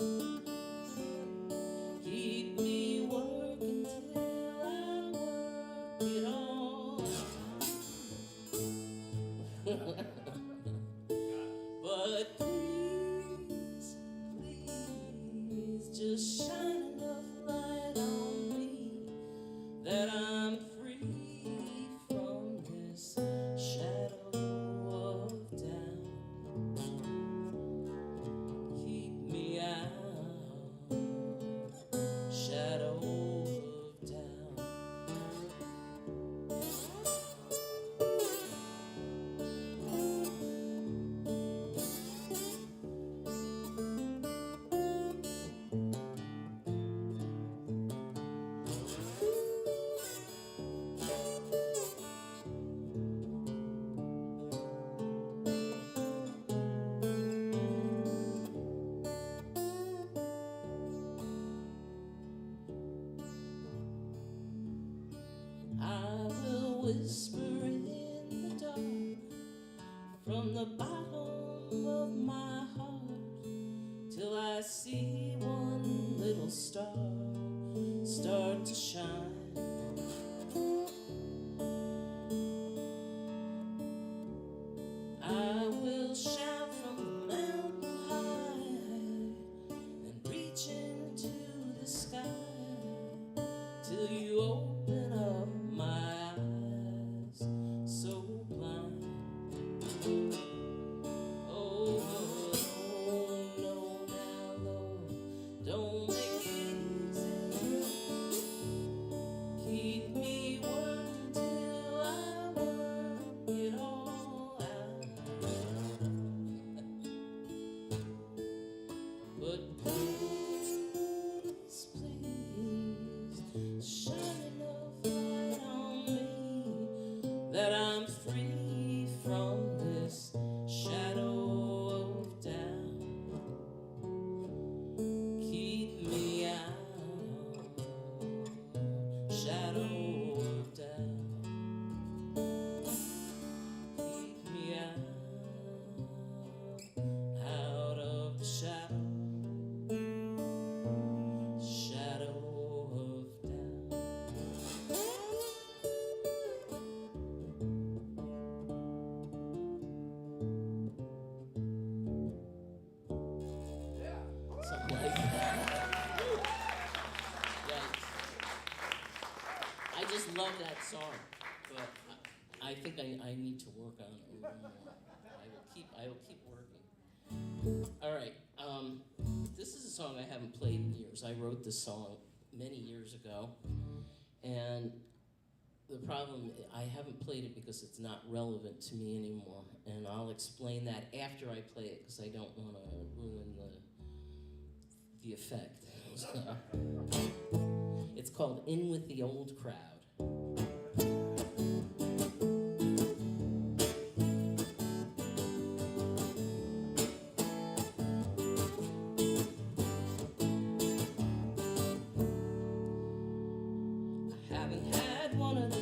whisper in the dark from the bottom of my heart till I see one little star start to shine. I will shout from the mountain high and reach into the sky till you open up my eyes so blind. Oh, no, now, Lord, don't make it easy. Keep me working till I work it all out. But please, please, shine enough light on me that I'm free from this shadow of doubt. Keep me out, shadow of doubt. Keep me out of the shadow. Shadow of doubt. Something like that. Yikes. I just love that song, but I think I need to work on it a little more. I will keep working. All right. This is a song I haven't played in years. I wrote this song many years ago, and the problem, I haven't played it because it's not relevant to me anymore, and I'll explain that after I play it because I don't want to ruin the effect. It's called In With the Old Crowd.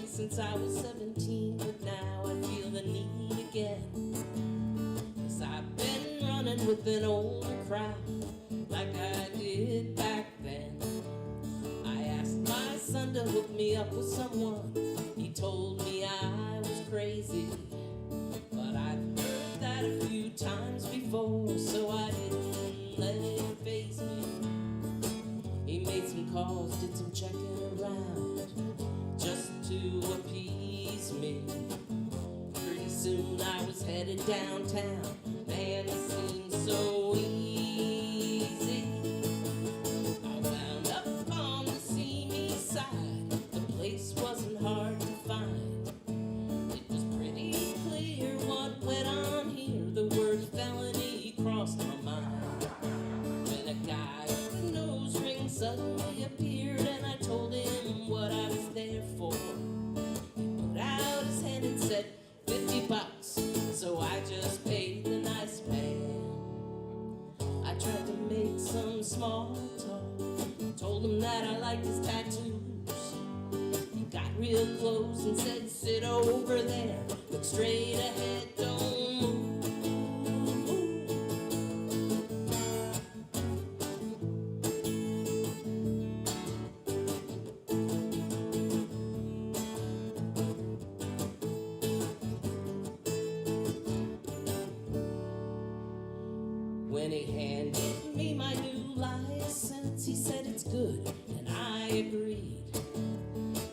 Since I was 17, but now I feel the need again. 'Cause I've been running with an older crowd like I did back then. I asked my son to hook me up with someone. He told me I was crazy, but I've heard that a few times before, so I didn't let it faze me. He made some calls, did some checking around, just to appease me. Pretty soon I was headed downtown. Man, it seemed so easy. I wound up on the seamy side. The place wasn't hard to find. It was pretty clear what went on here. The word felony crossed my mind. When a guy with a nose ring suddenly appeared, and I told him what I was there for. He put out his hand and said, $50. So I just paid the nice man. I tried to make some small talk, told him that I liked his tattoos. He got real close and said, sit over there, look straight ahead, don't move. When he handed me my new license, he said it's good, and I agreed.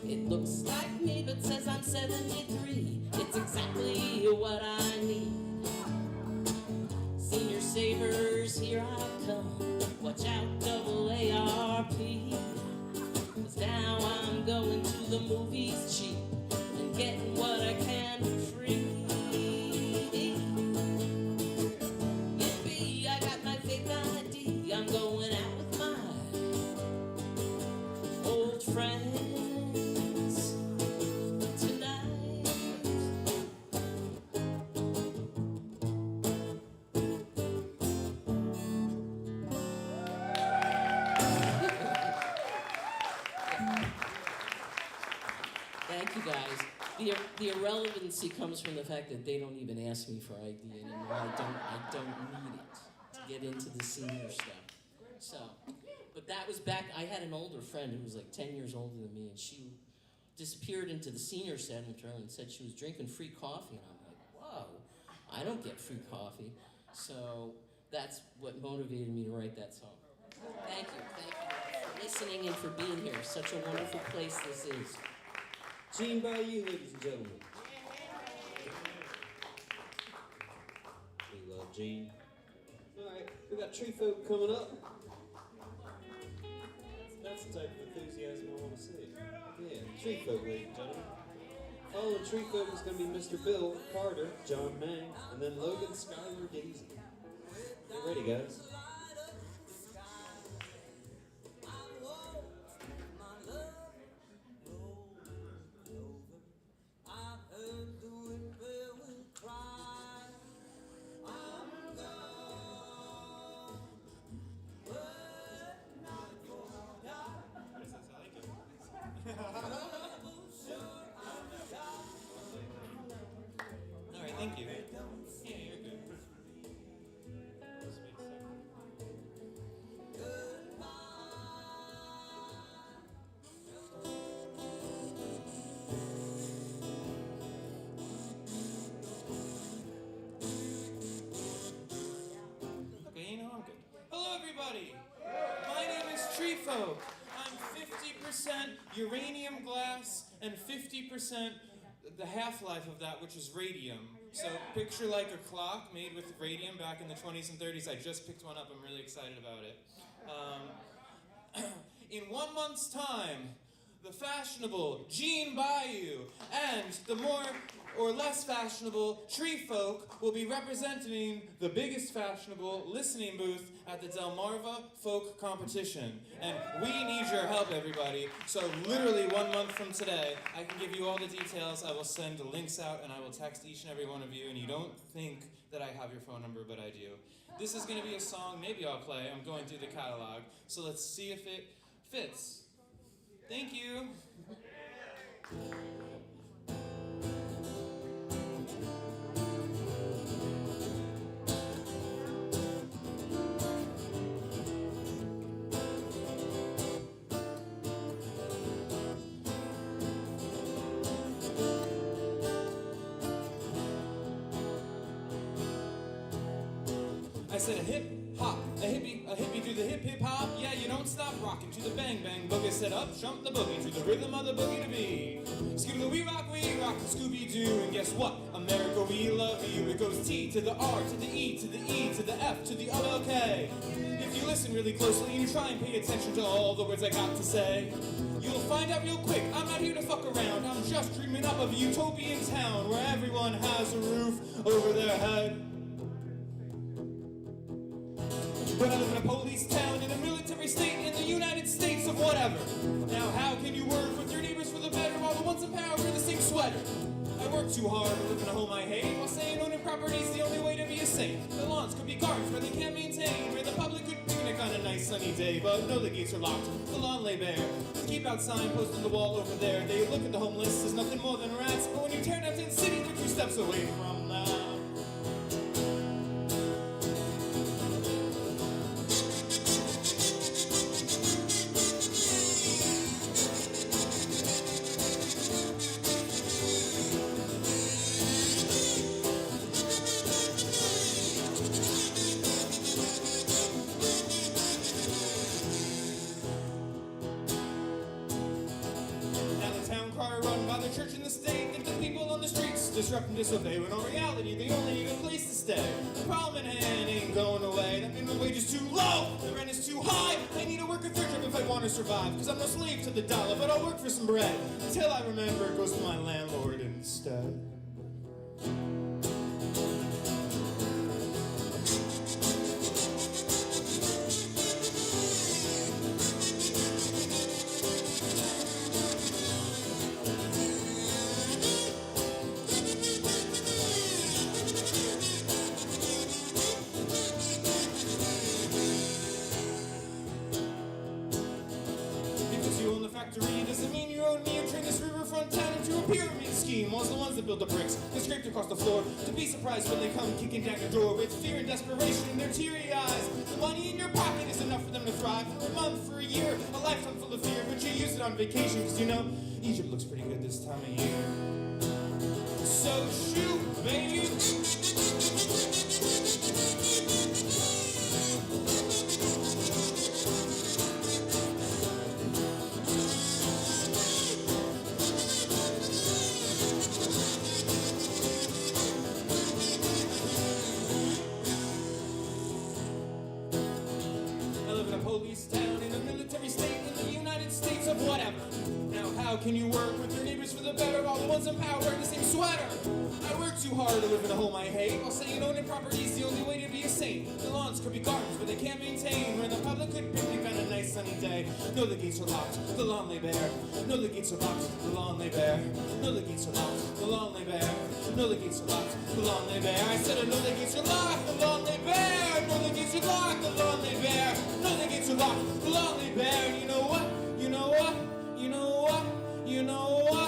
It looks like me, but says I'm 73. It's exactly what I need. Senior savers, here I come. Watch out, double ARP. 'Cause now I'm going to the movies cheap and getting what I can for free. I'm going out with my old friends tonight. Thank you, guys. The irrelevancy comes from the fact that they don't even ask me for ID anymore. I don't need it to get into the senior stuff. So, but that was back. I had an older friend who was like 10 years older than me, and she disappeared into the senior center and said she was drinking free coffee, and I'm like, whoa, I don't get free coffee. So that's what motivated me to write that song. Thank you for listening and for being here. Such a wonderful place this is. Gene by you, ladies and gentlemen. We love Gene. Alright, we got Tree Folk coming up. That's the type of enthusiasm I want to see. Yeah, Tree Folk, ladies and gentlemen. Following Tree Folk is going to be Mr. Bill Carter, John Mang, and then Logan Skylar Daisy. Get ready, guys. Alright, thank you. Yeah, you're good. Okay, you know I'm good. Hello, everybody! My name is Tree Folk. I'm 50% uranium glass and 50% the half-life of that, which is radium. So picture like a clock made with radium back in the 20s and 30s. I just picked one up. I'm really excited about it. In 1 month's time, the fashionable Gene Bayou and the more or less fashionable Tree Folk will be representing the biggest fashionable listening booth at the Delmarva Folk Competition. And we need your help, everybody. So literally 1 month from today, I can give you all the details. I will send the links out and I will text each and every one of you. And you don't think that I have your phone number, but I do. This is going to be a song maybe I'll play. I'm going through the catalog. So let's see if it fits. Thank you. I said a hip hop, a hippie to the hip hip hop. Yeah, you don't stop rocking to the bang bang boogie. Set up, jump the boogie to the rhythm of the boogie to be. Skittle we rock the Scooby Doo. And guess what? America, we love you. It goes T to the R to the E to the E to the F to the O, okay. If you listen really closely and you try and pay attention to all the words I got to say, you'll find out real quick, I'm not here to fuck around. I'm just dreaming up of a utopian town where everyone has a roof over their head. But I live in a police town, in a military state, in the United States of whatever. Now how can you work with your neighbors for the better while the ones in power wear the same sweater? I work too hard to live in a home I hate, while saying owning property is the only way to be a saint. The lawns could be garbage where they can't maintain, where the public could picnic on a nice sunny day, but no, the gates are locked, the lawn lay bare. The keep out sign posted on the wall over there. They look at the homeless as nothing more than rats, but when you turn out in city, they're 2 steps away from that. Church in the state, think the people on the streets disrupt and disobey, when in reality they only need a place to stay. The problem in hand ain't going away. That minimum wage is too low, the rent is too high. I need to work a third job if I want to survive, because I'm no slave to the dollar, but I'll work for some bread until I remember it goes to my landlord instead. Doesn't mean you own me and turn this riverfront town into a pyramid scheme. team was the ones that built the bricks and scraped across the floor. To be surprised when they come kicking down your door. It's fear and desperation in their teary eyes. The money in your pocket is enough for them to thrive for a month, for a year, a lifetime full of fear. But you use it on vacation, cause you know Egypt looks pretty good this time of year. So shoot, baby. Police town in a military state in the United States of whatever. Now how can you work with your neighbors for the better while the ones in power wearing the same sweater? I work too hard to live in a home I hate. I'll say owning property is the only way to be a saint. The lawns could be gardens but they can't maintain, where the public could picnic on a nice sunny day. No, the gates are locked, the lawn lay bare. No, the gates are locked, the lawn lay bare. No, the gates are locked, the lawn lay bare. No, the gates are locked, the lawn lay bare. I said no, the gates are locked, the lawn lay bare. No, the gates are locked, the lawn lay bare. No, the gates are locked, the lawn lay bare. And you know what? You know what? You know what? You know what?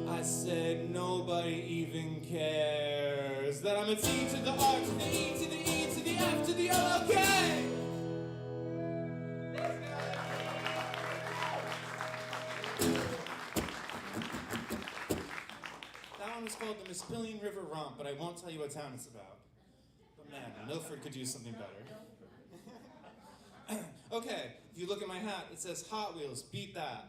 I said nobody even cares that I'm a T to the R to the E to the E to the F to the L, okay? That one was called the Mispillion River Romp, but I won't tell you what town it's about. But man, Milford could do something better. Okay, if you look at my hat, it says Hot Wheels, beat that.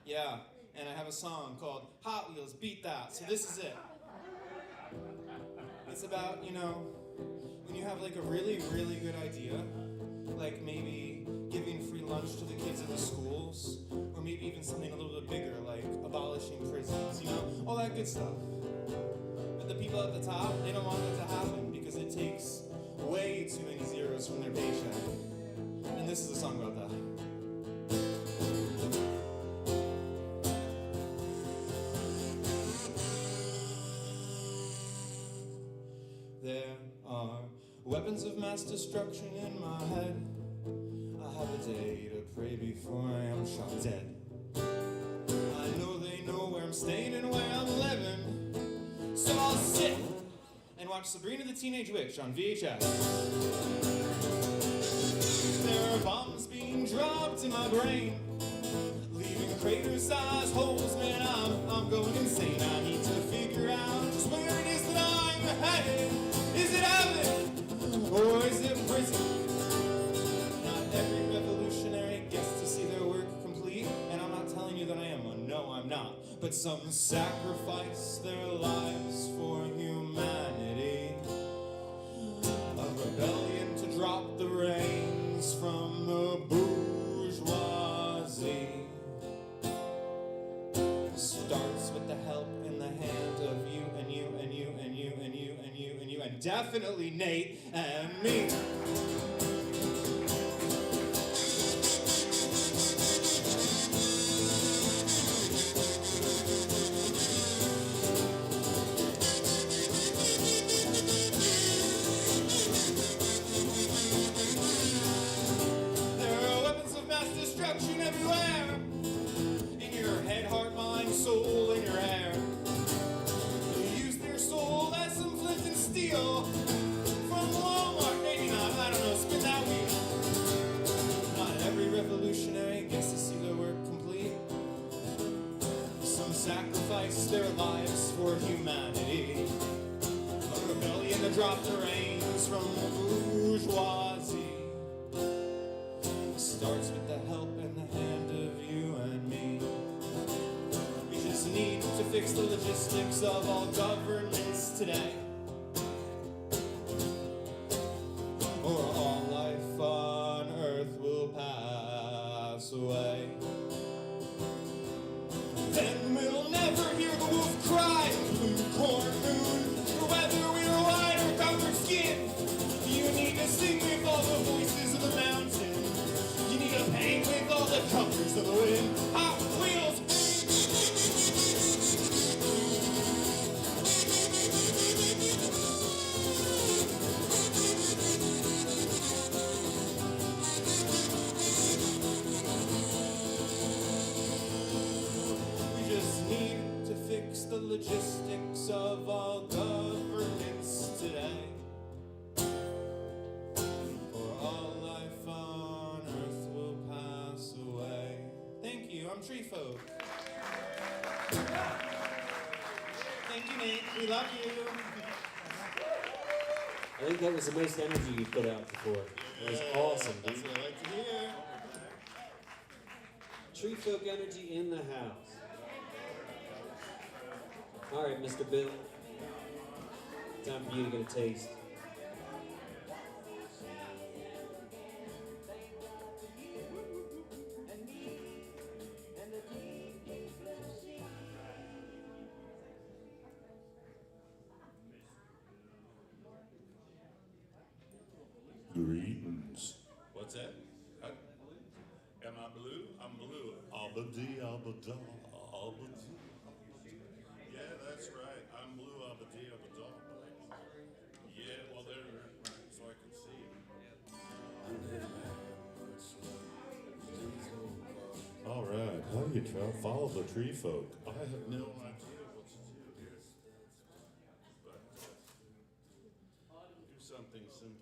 Yeah, and I have a song called Hot Wheels, beat that. So this is it. It's about, you know, when you have like a really, really good idea, like maybe giving free lunch to the kids in the schools, or maybe even something a little bit bigger, like abolishing prisons, you know, all that good stuff. But the people at the top, they don't want that to happen because it takes way too many zeros from their paycheck. And this is a song about that. There are weapons of mass destruction in my head. I have a day to pray before I am shot dead. I know they know where I'm staying and where I'm living, so I'll sit and watch Sabrina the Teenage Witch on VHS. There are bombs being dropped in my brain, leaving crater-sized holes, man, I'm going insane. I need to figure out just where it is that I'm headed. Is it heaven, or is it prison? Not every revolutionary gets to see their work complete, and I'm not telling you that I am one, no I'm not. But some sacrifice their lives for humanity. A rebellion to drop the reins from the bourgeoisie. Starts with the help in the hand of you and you and you and you and you and you and you and definitely Nate and me. Soul in your hair. You use their soul as some flint and steel from Walmart, maybe not, I don't know, spin that wheel. Not every revolutionary gets to see their work complete. Some sacrifice their lives for humanity. A rebellion to drop the reins from the bourgeoisie. Starts with the help in the hand of you and me. Need to fix the logistics of all governments today, or all life on earth will pass away. Then we'll never hear the wolf cry, blue corn moon, or whether we're white or copper skin. You need to sing with all the voices of the mountain. You need to paint with all the colors of the wind. Hot Wheels. logistics of all governance today. For all life on earth will pass away. Thank you, I'm Tree Folk. Thank you, Nate. We love you. I think that was the most energy you put out before. It was awesome, dude. That's what I like to hear. Tree folk energy in the house. All right, Mr. Bill. Time for you to get a taste. Greetings. What's that? Am I blue? I'm blue. Abadi, abada, abadi. Yeah, that's right. I'm blue, abadi, abada. Yeah, well, there, so I can see. All right, how do you follow the tree folk? I have no idea what to do here. But do something simple.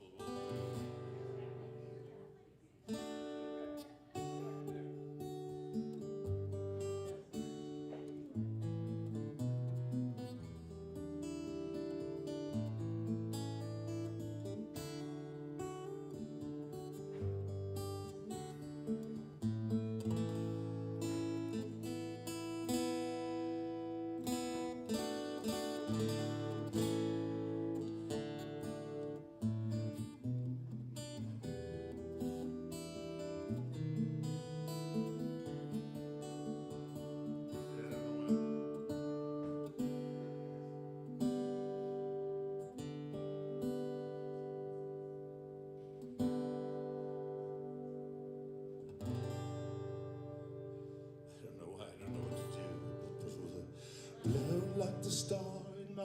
Blown like the star in my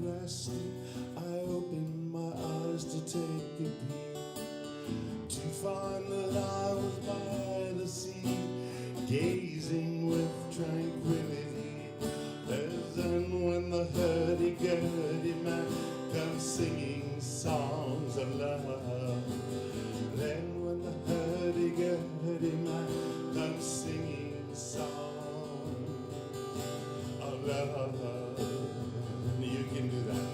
last sleep, I opened my eyes to take a peek, to find that I was by the sea, gazing with tranquility. As then when the hurdy-gurdy man comes singing songs of love, then when the hurdy-gurdy man comes singing songs love. You can do that.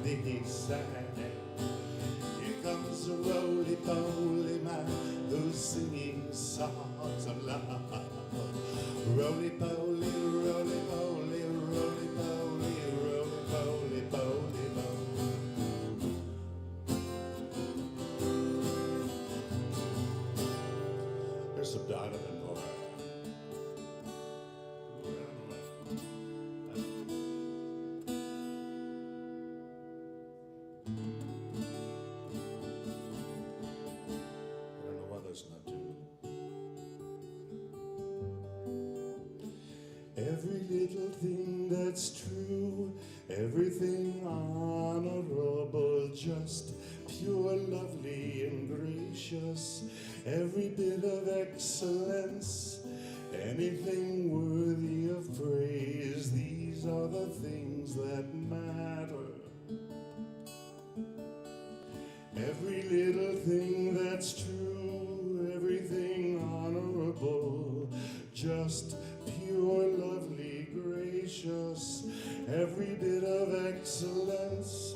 Hurdy-gurdy sang. Here comes a roly-poly man who's singing songs of love. Roly-poly, roly-poly, roly-poly, roly-poly, poly-poly. Some Donovan over. I don't know why that's not tuned. Every little thing that's true, everything honorable, just pure, lovely, and gracious. Every bit of excellence, anything worthy of praise, these are the things that matter. Every little thing that's true, everything honorable, just pure, lovely, gracious. Every bit of excellence,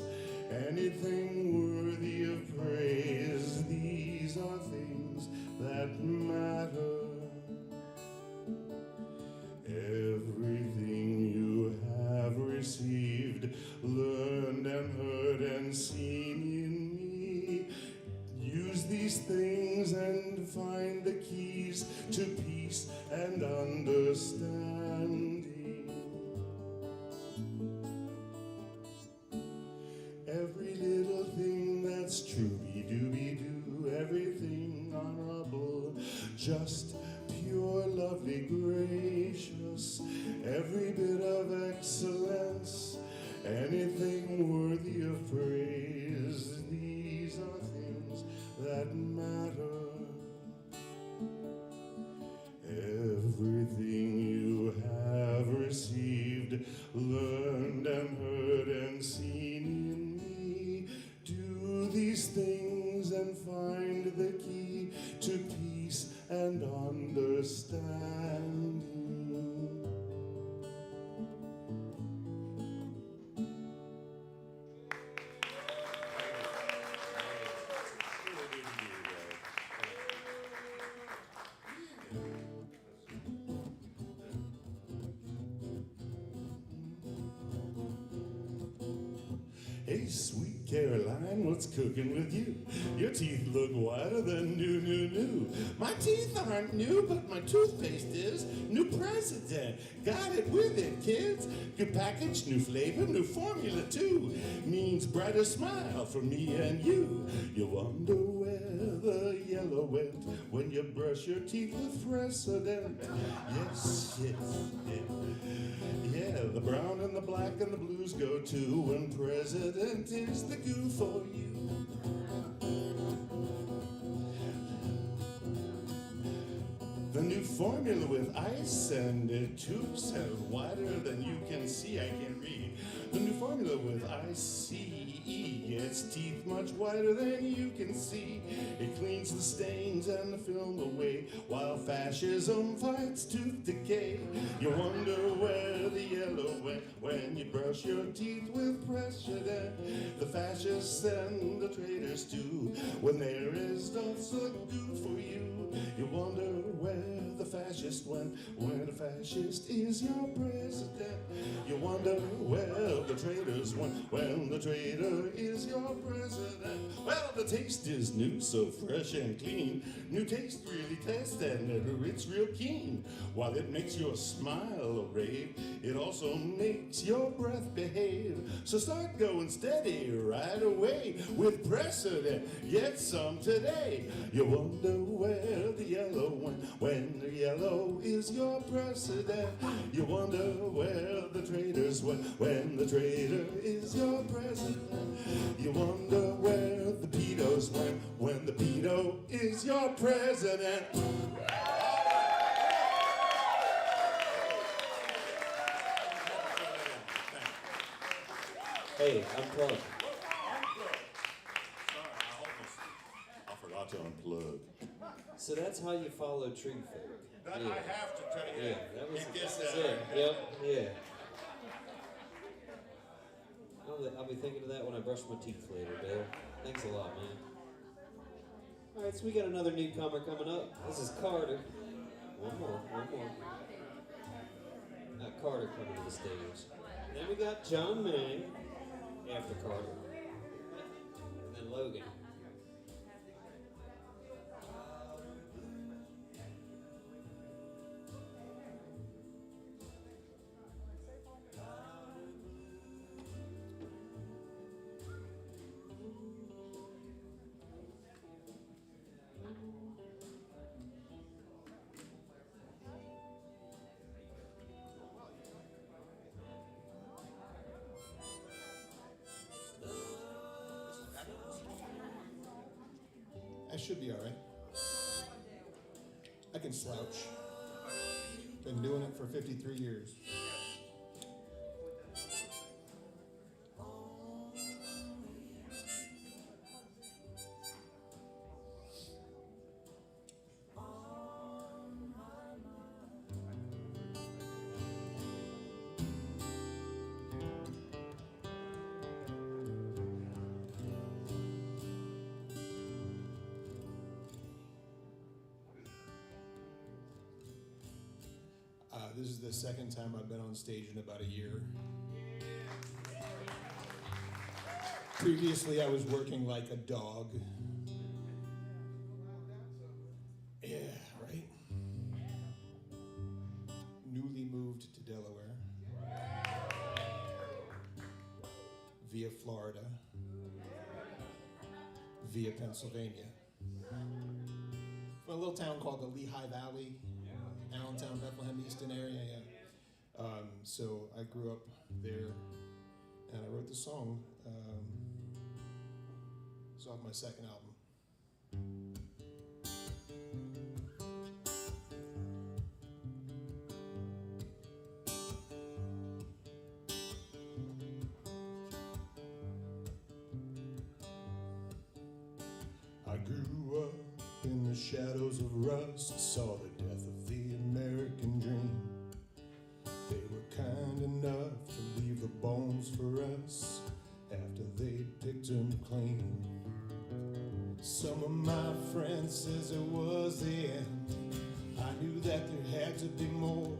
anything worthy of praise, these are things that matter. Everything you have received, learned and heard and seen in me, use these things and find the keys to peace and understanding. Every little thing that's true-be-doo-be-doo, everything honorable, just pure, lovely, gracious, every bit of excellence, anything worthy of praise, these are things that matter. the key to peace and understanding. Hey, sweet Caroline, what's cooking with you? Your teeth look whiter than new. My teeth aren't new, but my toothpaste is. New president, got it with it, kids. Good package, new flavor, new formula too. Means brighter smile for me and you. You wonder where the yellow went when you brush your teeth with president. Yes. Yeah, the brown and the black and the blues go too when president is the goo for you. The new formula with ice and tubes are wider than you can see. I can't read. The new formula with ICE gets teeth much whiter than you can see. It cleans the stains and the film away while fascism fights tooth decay. You wonder where the yellow went when you brush your teeth with president. The fascists and the traitors too, when there is also good for you. You wonder where the fascist went when the fascist is your president. You wonder where the traitors went when the traitor is your president. Well, the taste is new, so fresh and clean. New taste really tastes and it's real keen. While it makes your smile rave, it also makes your breath behave. So start going steady right away with precedent. Get some today. You wonder where the yellow went when the yellow is your president. You wonder where the traitors went when the traitor is your president. You wonder where the pedos went when the pedo is your president. Hey, unplug. I forgot to unplug. So that's how you follow tree folk. That Yeah. I have to tell you. Yeah, that was He gets that's that. it. Yep, yeah. I'll be thinking of that when I brush my teeth later, Bill. Thanks a lot, man. All right, so we got another newcomer coming up. This is Carter. One more. Carter coming to the stage. Then we got John May after Carter. And then Logan. I should be all right. I can slouch. Been doing it for 53 years. This is the second time I've been on stage in about a year. Previously, I was working like a dog. Yeah, right? Newly moved to Delaware via Florida, via Pennsylvania. From a little town called the Lehigh Valley, Allentown, Bethlehem, Easton area, yeah. So I grew up there, and I wrote the song. It's off my second album. I grew grew up in the shadows of rust, saw the death of the American dream. They were kind enough to leave the bones for us after they picked them clean. Some of my friends says it was the end. I knew that there had to be more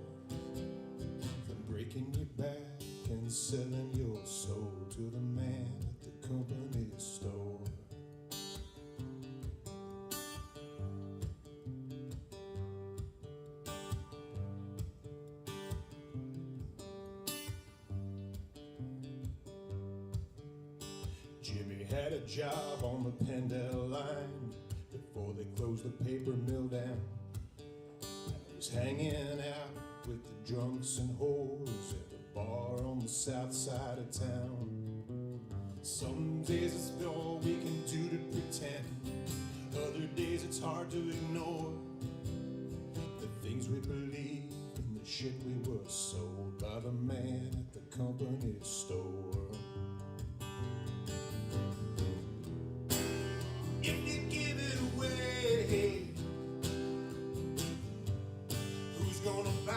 than breaking your back and selling your soul to the man at the company store. Jimmy had a job on the Pendel line before they closed the paper mill down. He was hanging out with the drunks and whores at a bar on the south side of town. Some days it's all we can do to pretend. Other days it's hard to ignore the things we believe and the shit we were sold by the man at the company store. If you give it away, who's gonna buy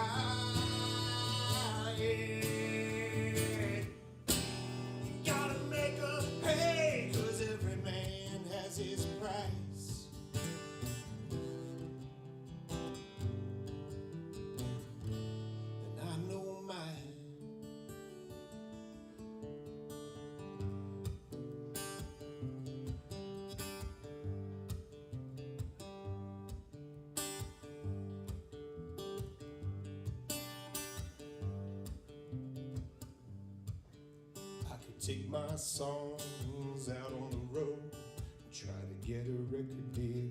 it? You gotta make 'em pay, 'cause every man has his price. And I know mine. I could take my songs out on the road, try to get a record deal.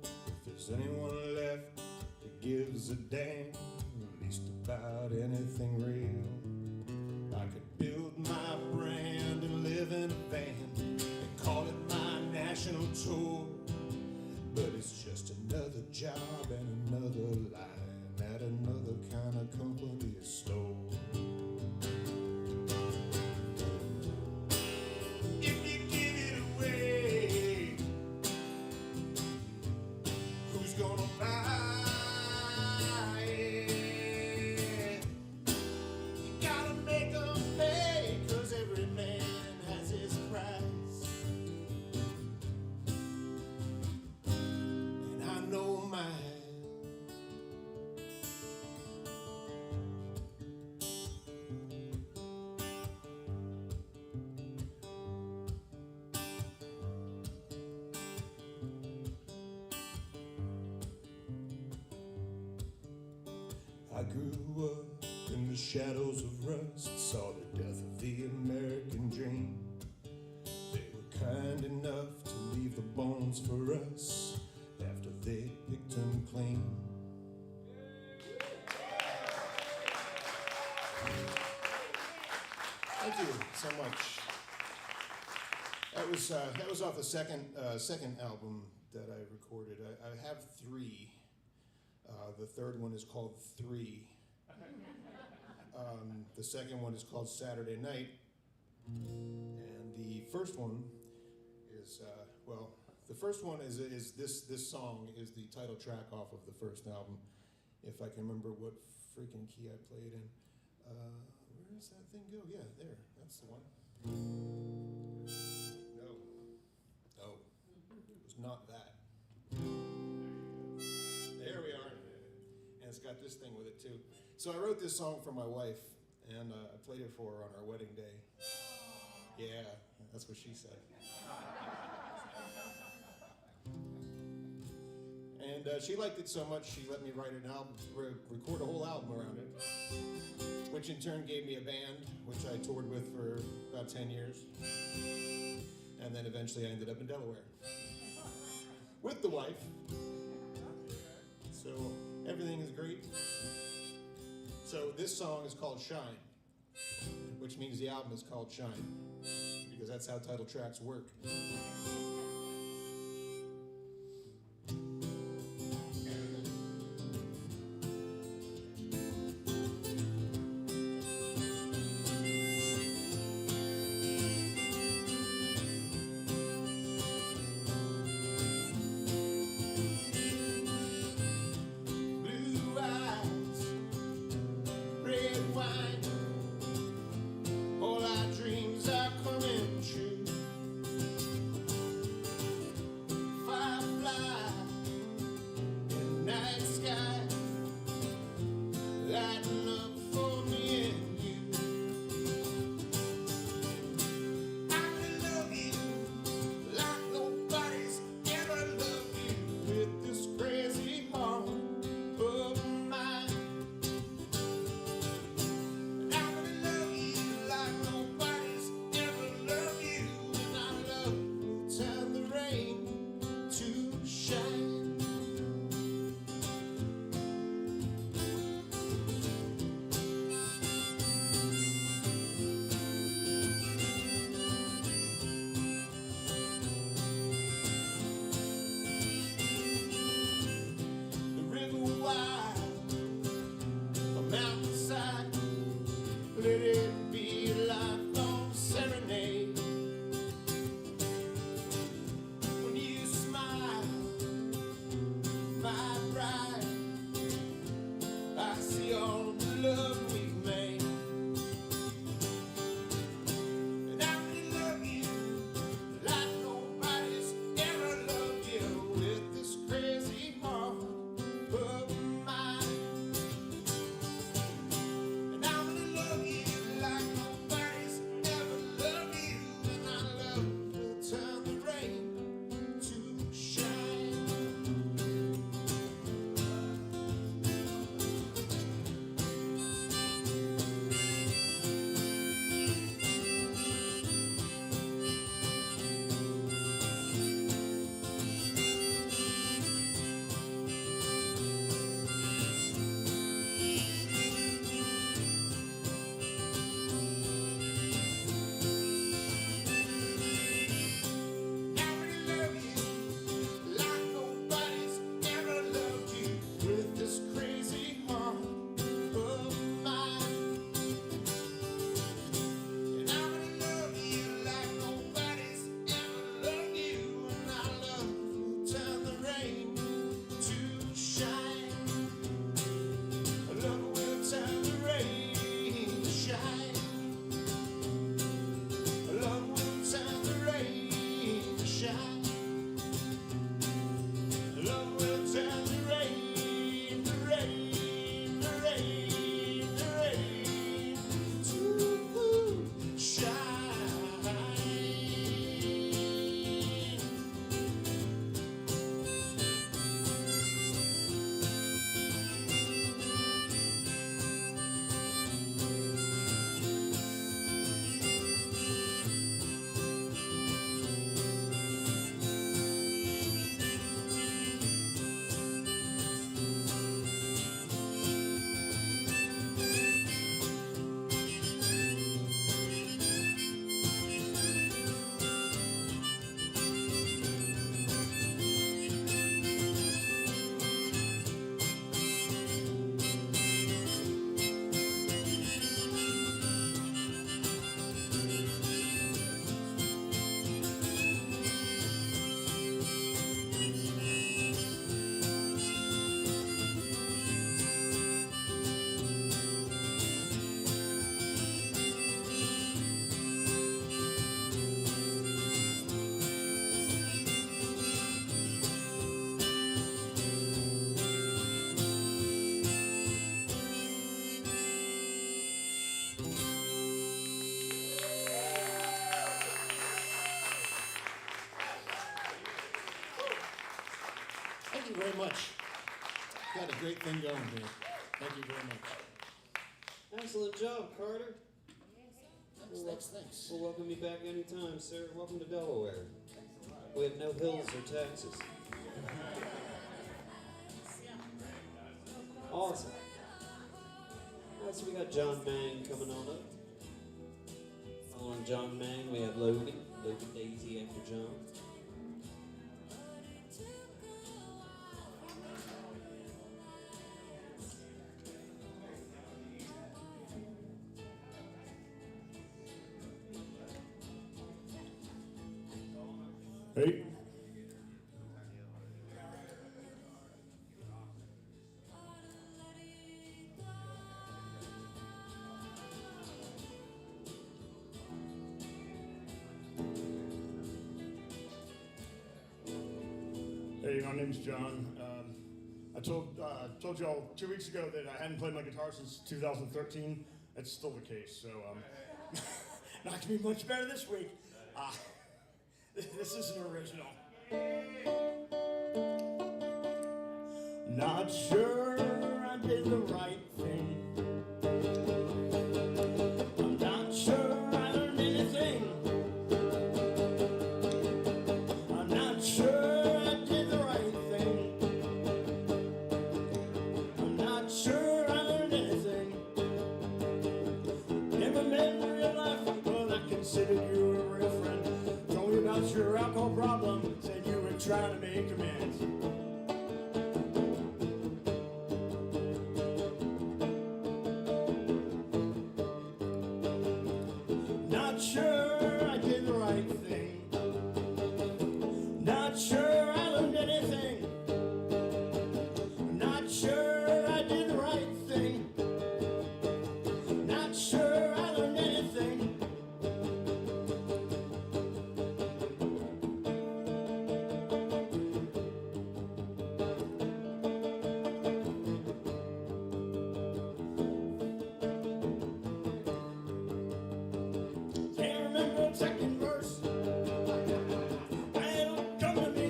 If there's anyone left that gives a damn, at least about anything real, I could build my brand and live in a van and call it my national tour. But it's just another job and another line at another kind of company store. If you give it away, who's gonna buy it? You gotta make 'em pay, 'cause every man has his price. And I know mine. I grew up in the shadows of rust, saw the death of the American dream. They were kind enough to leave the bones for us after they picked them clean. Thank you so much. That was off the second album that I recorded. I have 3. The third one is called 3. The second one is called Saturday Night. And the first one is, the first one is this song is the title track off of the first album. If I can remember what freaking key I played in. Where does that thing go? Yeah, there, that's the one. No, it was not that. There we are. And it's got this thing with it too. So I wrote this song for my wife, and I played it for her on our wedding day. Yeah, that's what she said. And she liked it so much, she let me write an album, record a whole album around it, which in turn gave me a band, which I toured with for about 10 years. And then eventually I ended up in Delaware with the wife. So everything is great. So this song is called Shine, which means the album is called Shine, because that's how title tracks work. Thank you very much. Got a great thing going here. Thank you very much. Excellent job, Carter. Thanks. We'll welcome you back anytime, sir. Welcome to Delaware. We have no hills or taxes. Awesome. Alright, so we got John Mang coming on up. Following John Mang, we have Logan Daisy after John. Hey. Hey, my name's John. I told y'all 2 weeks ago that I hadn't played my guitar since 2013. That's still the case, so not gonna be much better this week. This is an original. Not sure I did the right thing. I'm not sure I learned anything. I'm not sure I did the right thing. I'm not sure I learned anything. Never met in real life, but I considered you a real friend. Told me about your alcohol problem, said you were trying to make amends. Not sure I did the right thing. Not sure I learned anything. Not sure I did the right thing. Not sure I learned anything. Can't remember the second verse. It'll come to me.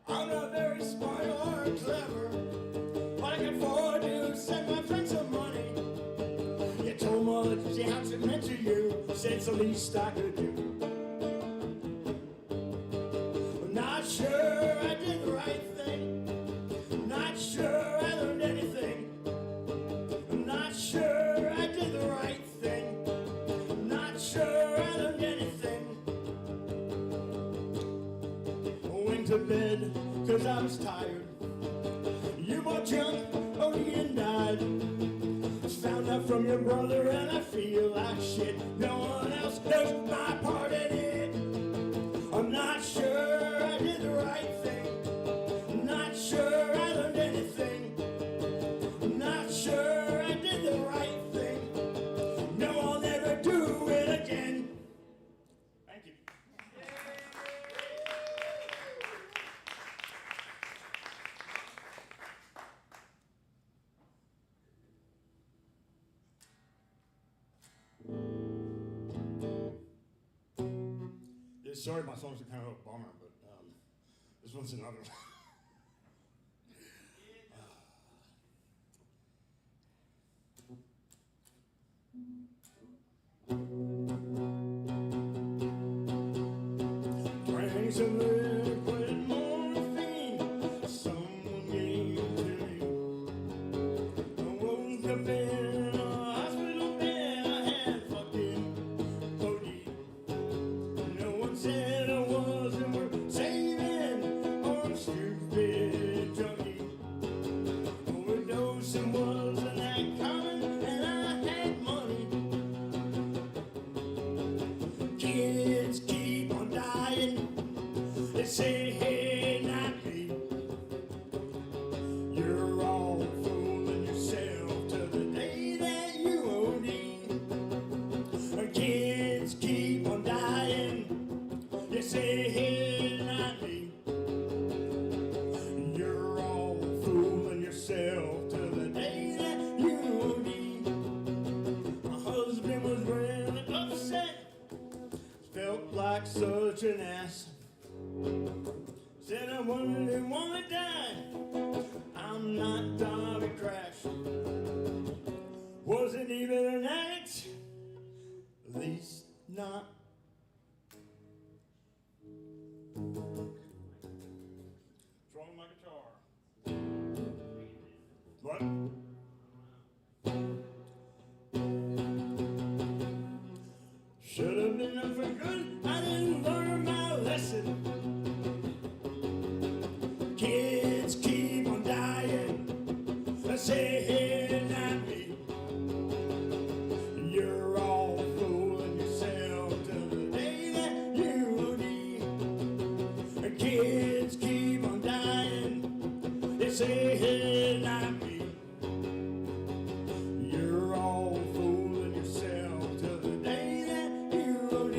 I'm not very smart or clever, but I can afford to send my friends some money. You told Mother how much it meant to you, said it's the least I could do. Not sure I did the right thing. Not sure I learned anything. Not sure I did the right thing. Not sure I learned anything. Went to bed, cause I was tired. You bought junk, only and died. Found out from your brother and I feel like shit. No one else knows my part in it. I'm not sure I did the right thing. Not sure I learned anything. Not sure I did the right thing. No, I'll never do it again. Thank you. Yeah, sorry, my songs are kind of a bummer, but this one's another one. Drank some liquid morphine, someone gave to me. I woke up in a hospital bed, I had fucking codeine. No one said I wasn't worth saving on a stupid junkie. Overdosing wasn't that common, and I had money. Kids keep on dying. They say such an ass. Said I wouldn't wanna die. I'm not Tommy Crash. Wasn't even an addict, at least not. What's wrong with my guitar? What? Should have been up for good. I didn't learn my lesson. Kids keep on dying. I say, hey, not me. You're all fooling yourself till the day that you OD. Kids keep on dying. They say, hey, not me. You're all fooling yourself till the day that you OD.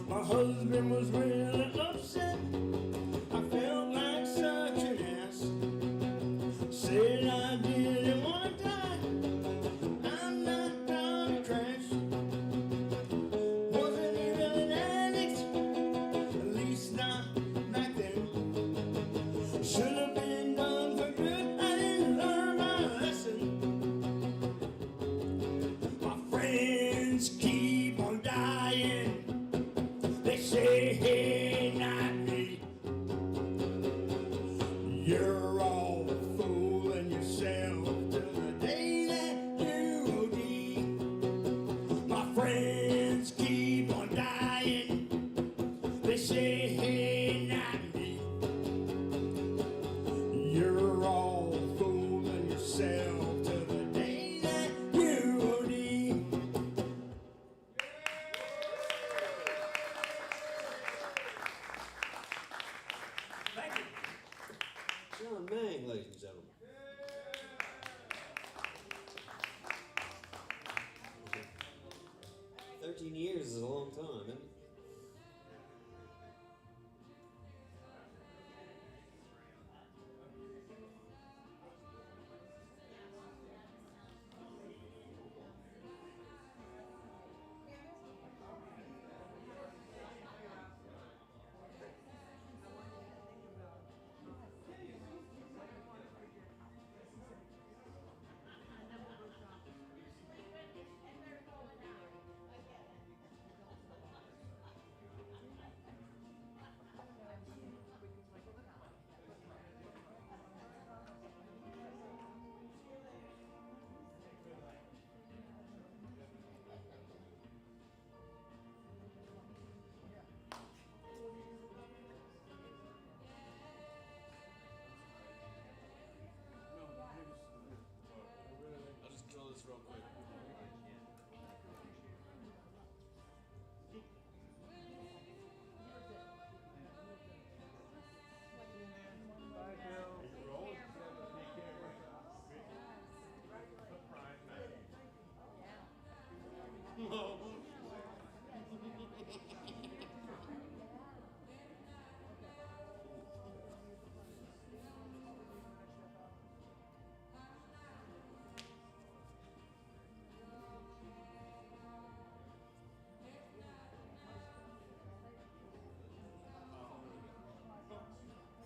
My husband was really upset. I felt like such an ass. Said I didn't want to die. I'm not Tommy Crash. Wasn't even an addict, at least not back then. Should have been done for good. I didn't learn my lesson. My friends keep on dying. They say, hey, not me. You're all fooling yourself till the day that you OD. My friends keep on dying. They say, hey, not me. You're all fooling yourself till the day that you OD. Thank you. John Mang, ladies and gentlemen. 13 years is a long time, isn't it? I'll just kill this real quick.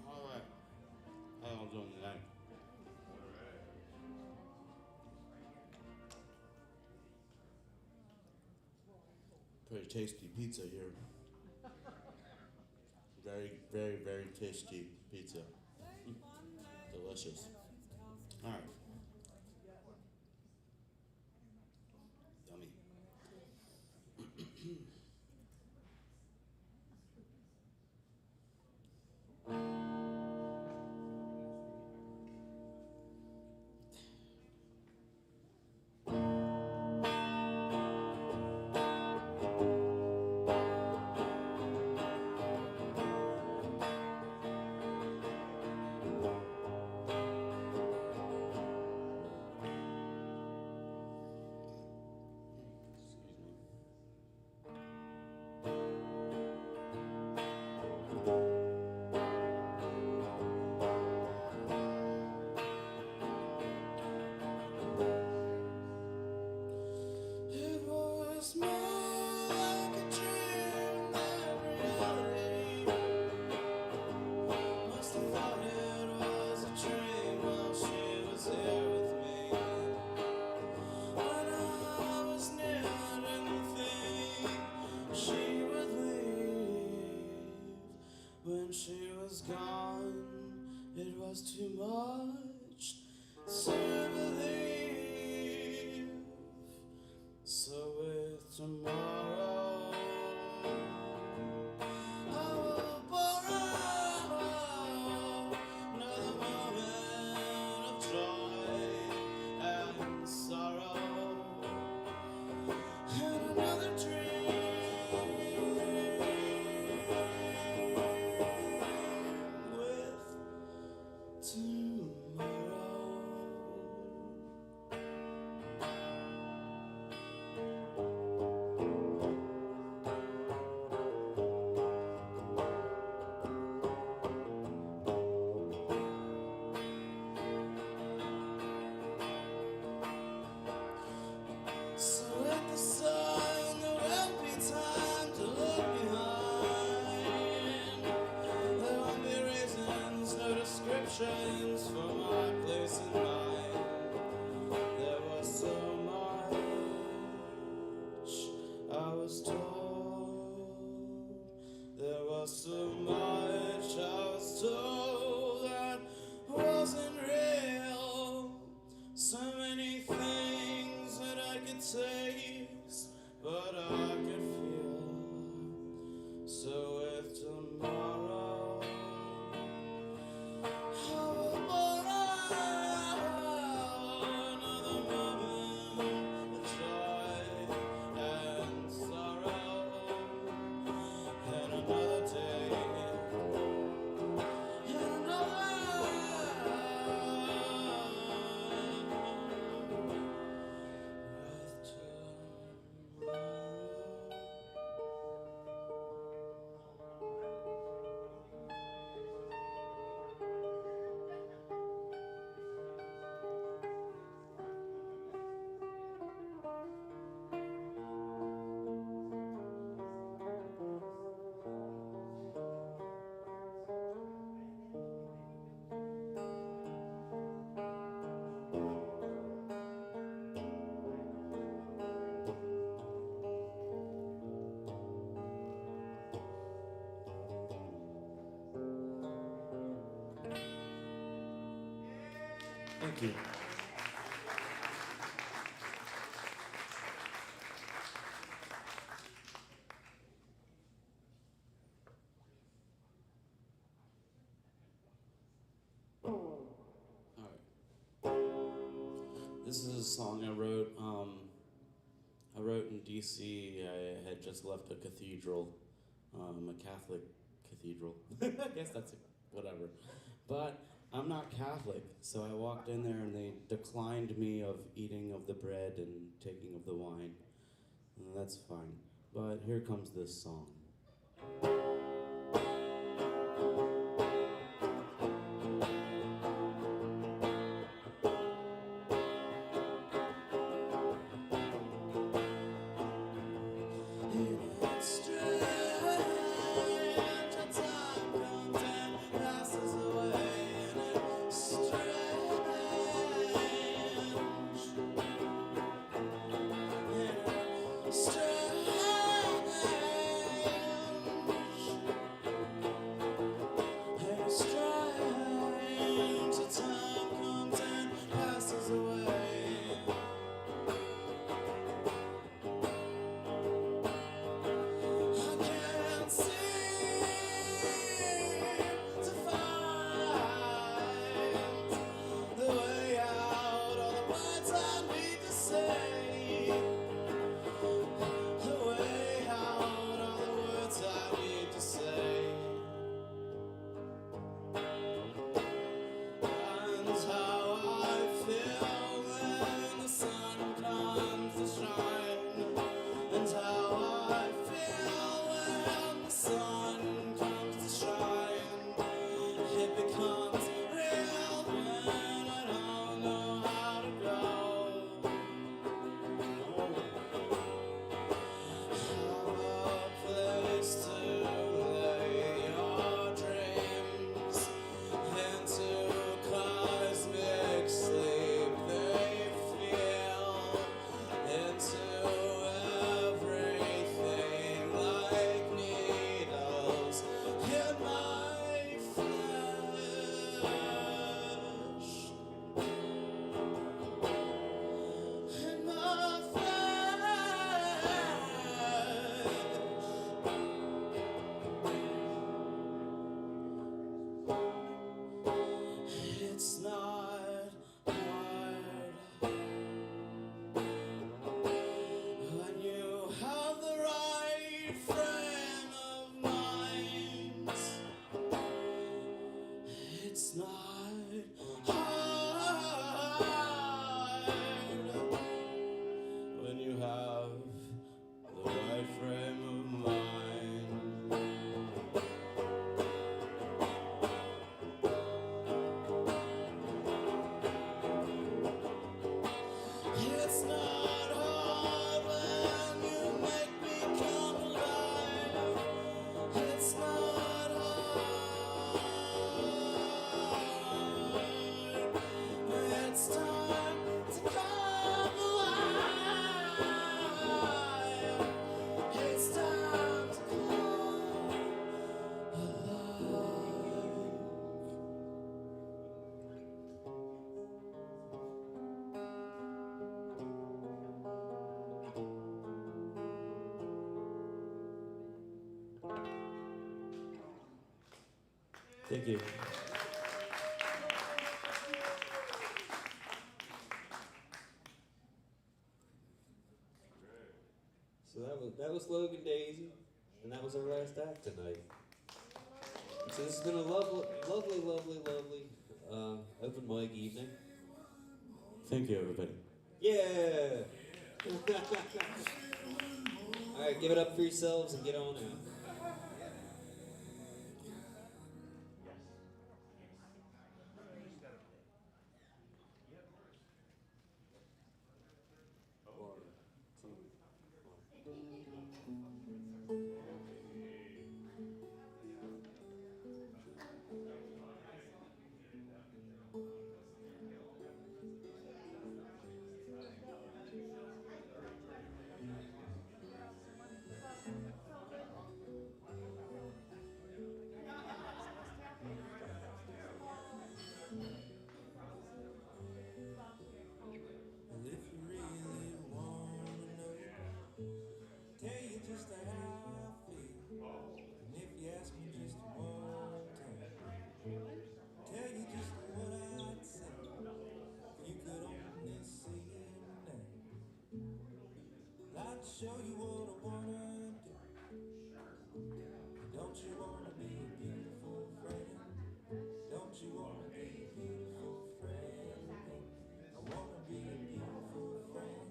All right. How y'all doing tonight? Pretty tasty pizza here. Very, very, very tasty pizza. Delicious. All right. Yummy. was too much to believe. So with tomorrow, I will borrow another moment of joy and sorrow, and another dream with tomorrow. So at the sun, there won't be time to look behind. There won't be reasons, no descriptions for my place in mind. There was so much I was told. There was so much I was told that wasn't real. So many things that I could taste, but I could feel. So with tomorrow, I will borrow another moment of joy and sorrow, and another day, and another. Thank you. This is a song I wrote. I wrote in D.C. I had just left a cathedral, a Catholic cathedral. I guess that's whatever. But I'm not Catholic, so I walked in there and they declined me of eating of the bread and taking of the wine. And that's fine. But here comes this song. Strange Thank you. So that was Logan Daisy, and that was our last act tonight. So this has been a lovely, lovely, lovely, lovely open mic evening. Thank you, everybody. Yeah! All right, give it up for yourselves and get on out. Well, if you really wanna know, tell you just how I feel. And if you ask me just one time, tell you just what I'd say. If you could only see it now, I'd show you what I wanna do. Don't you wanna be a beautiful friend? Don't you wanna be a beautiful friend? I wanna be a beautiful friend.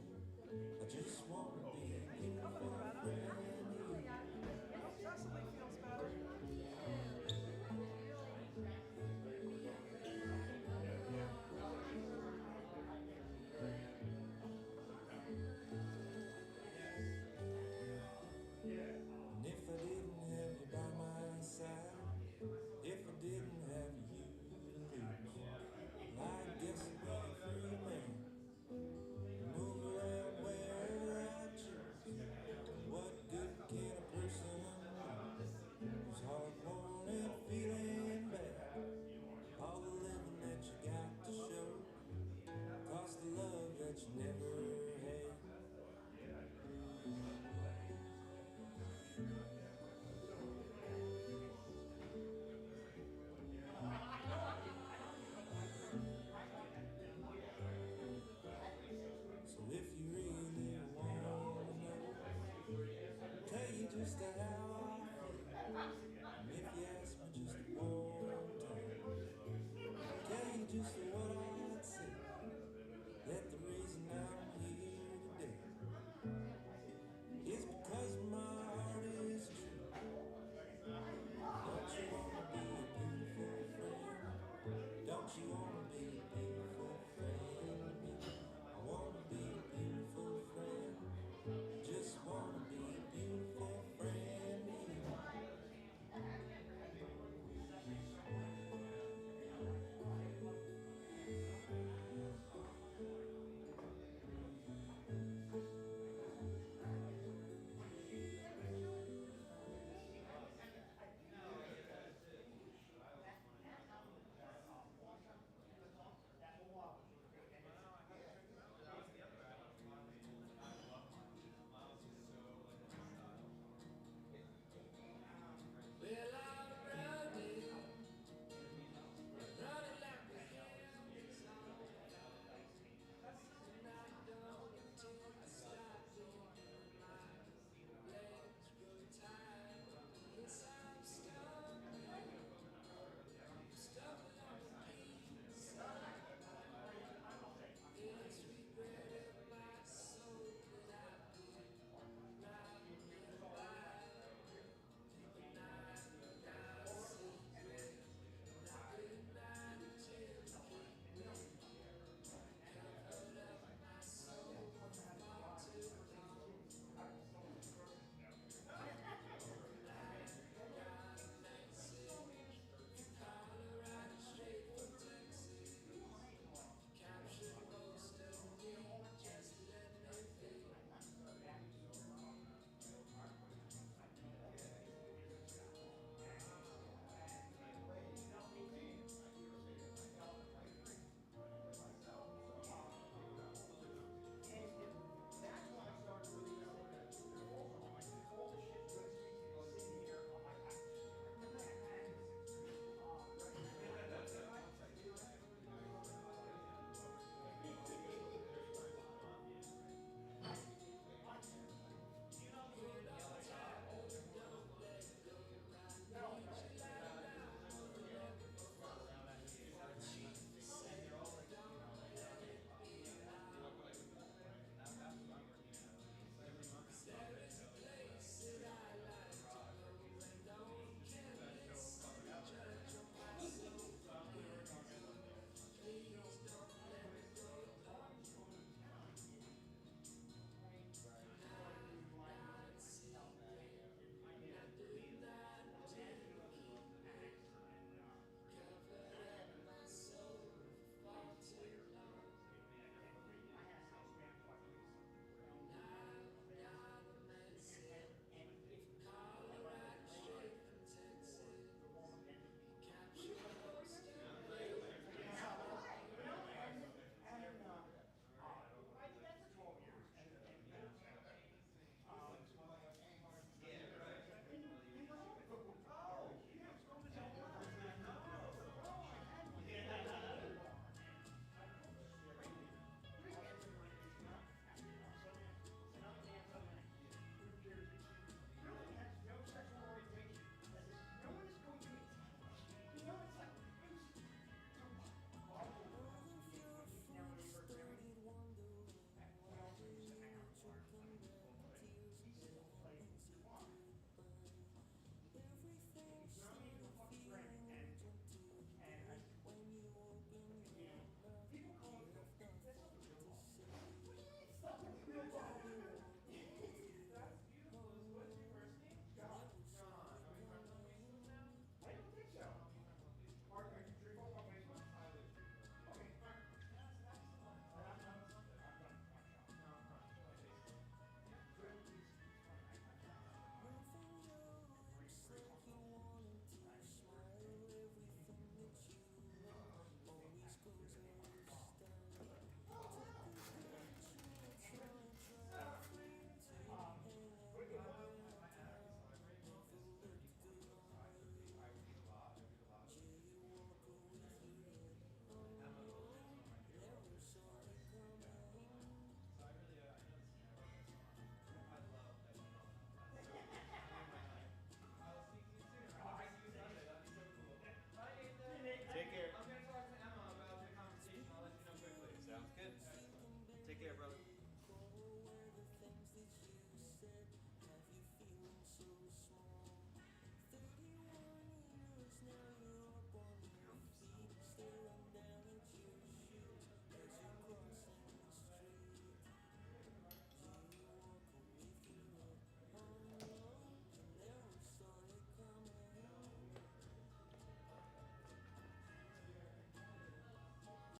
I just wanna be a beautiful friend.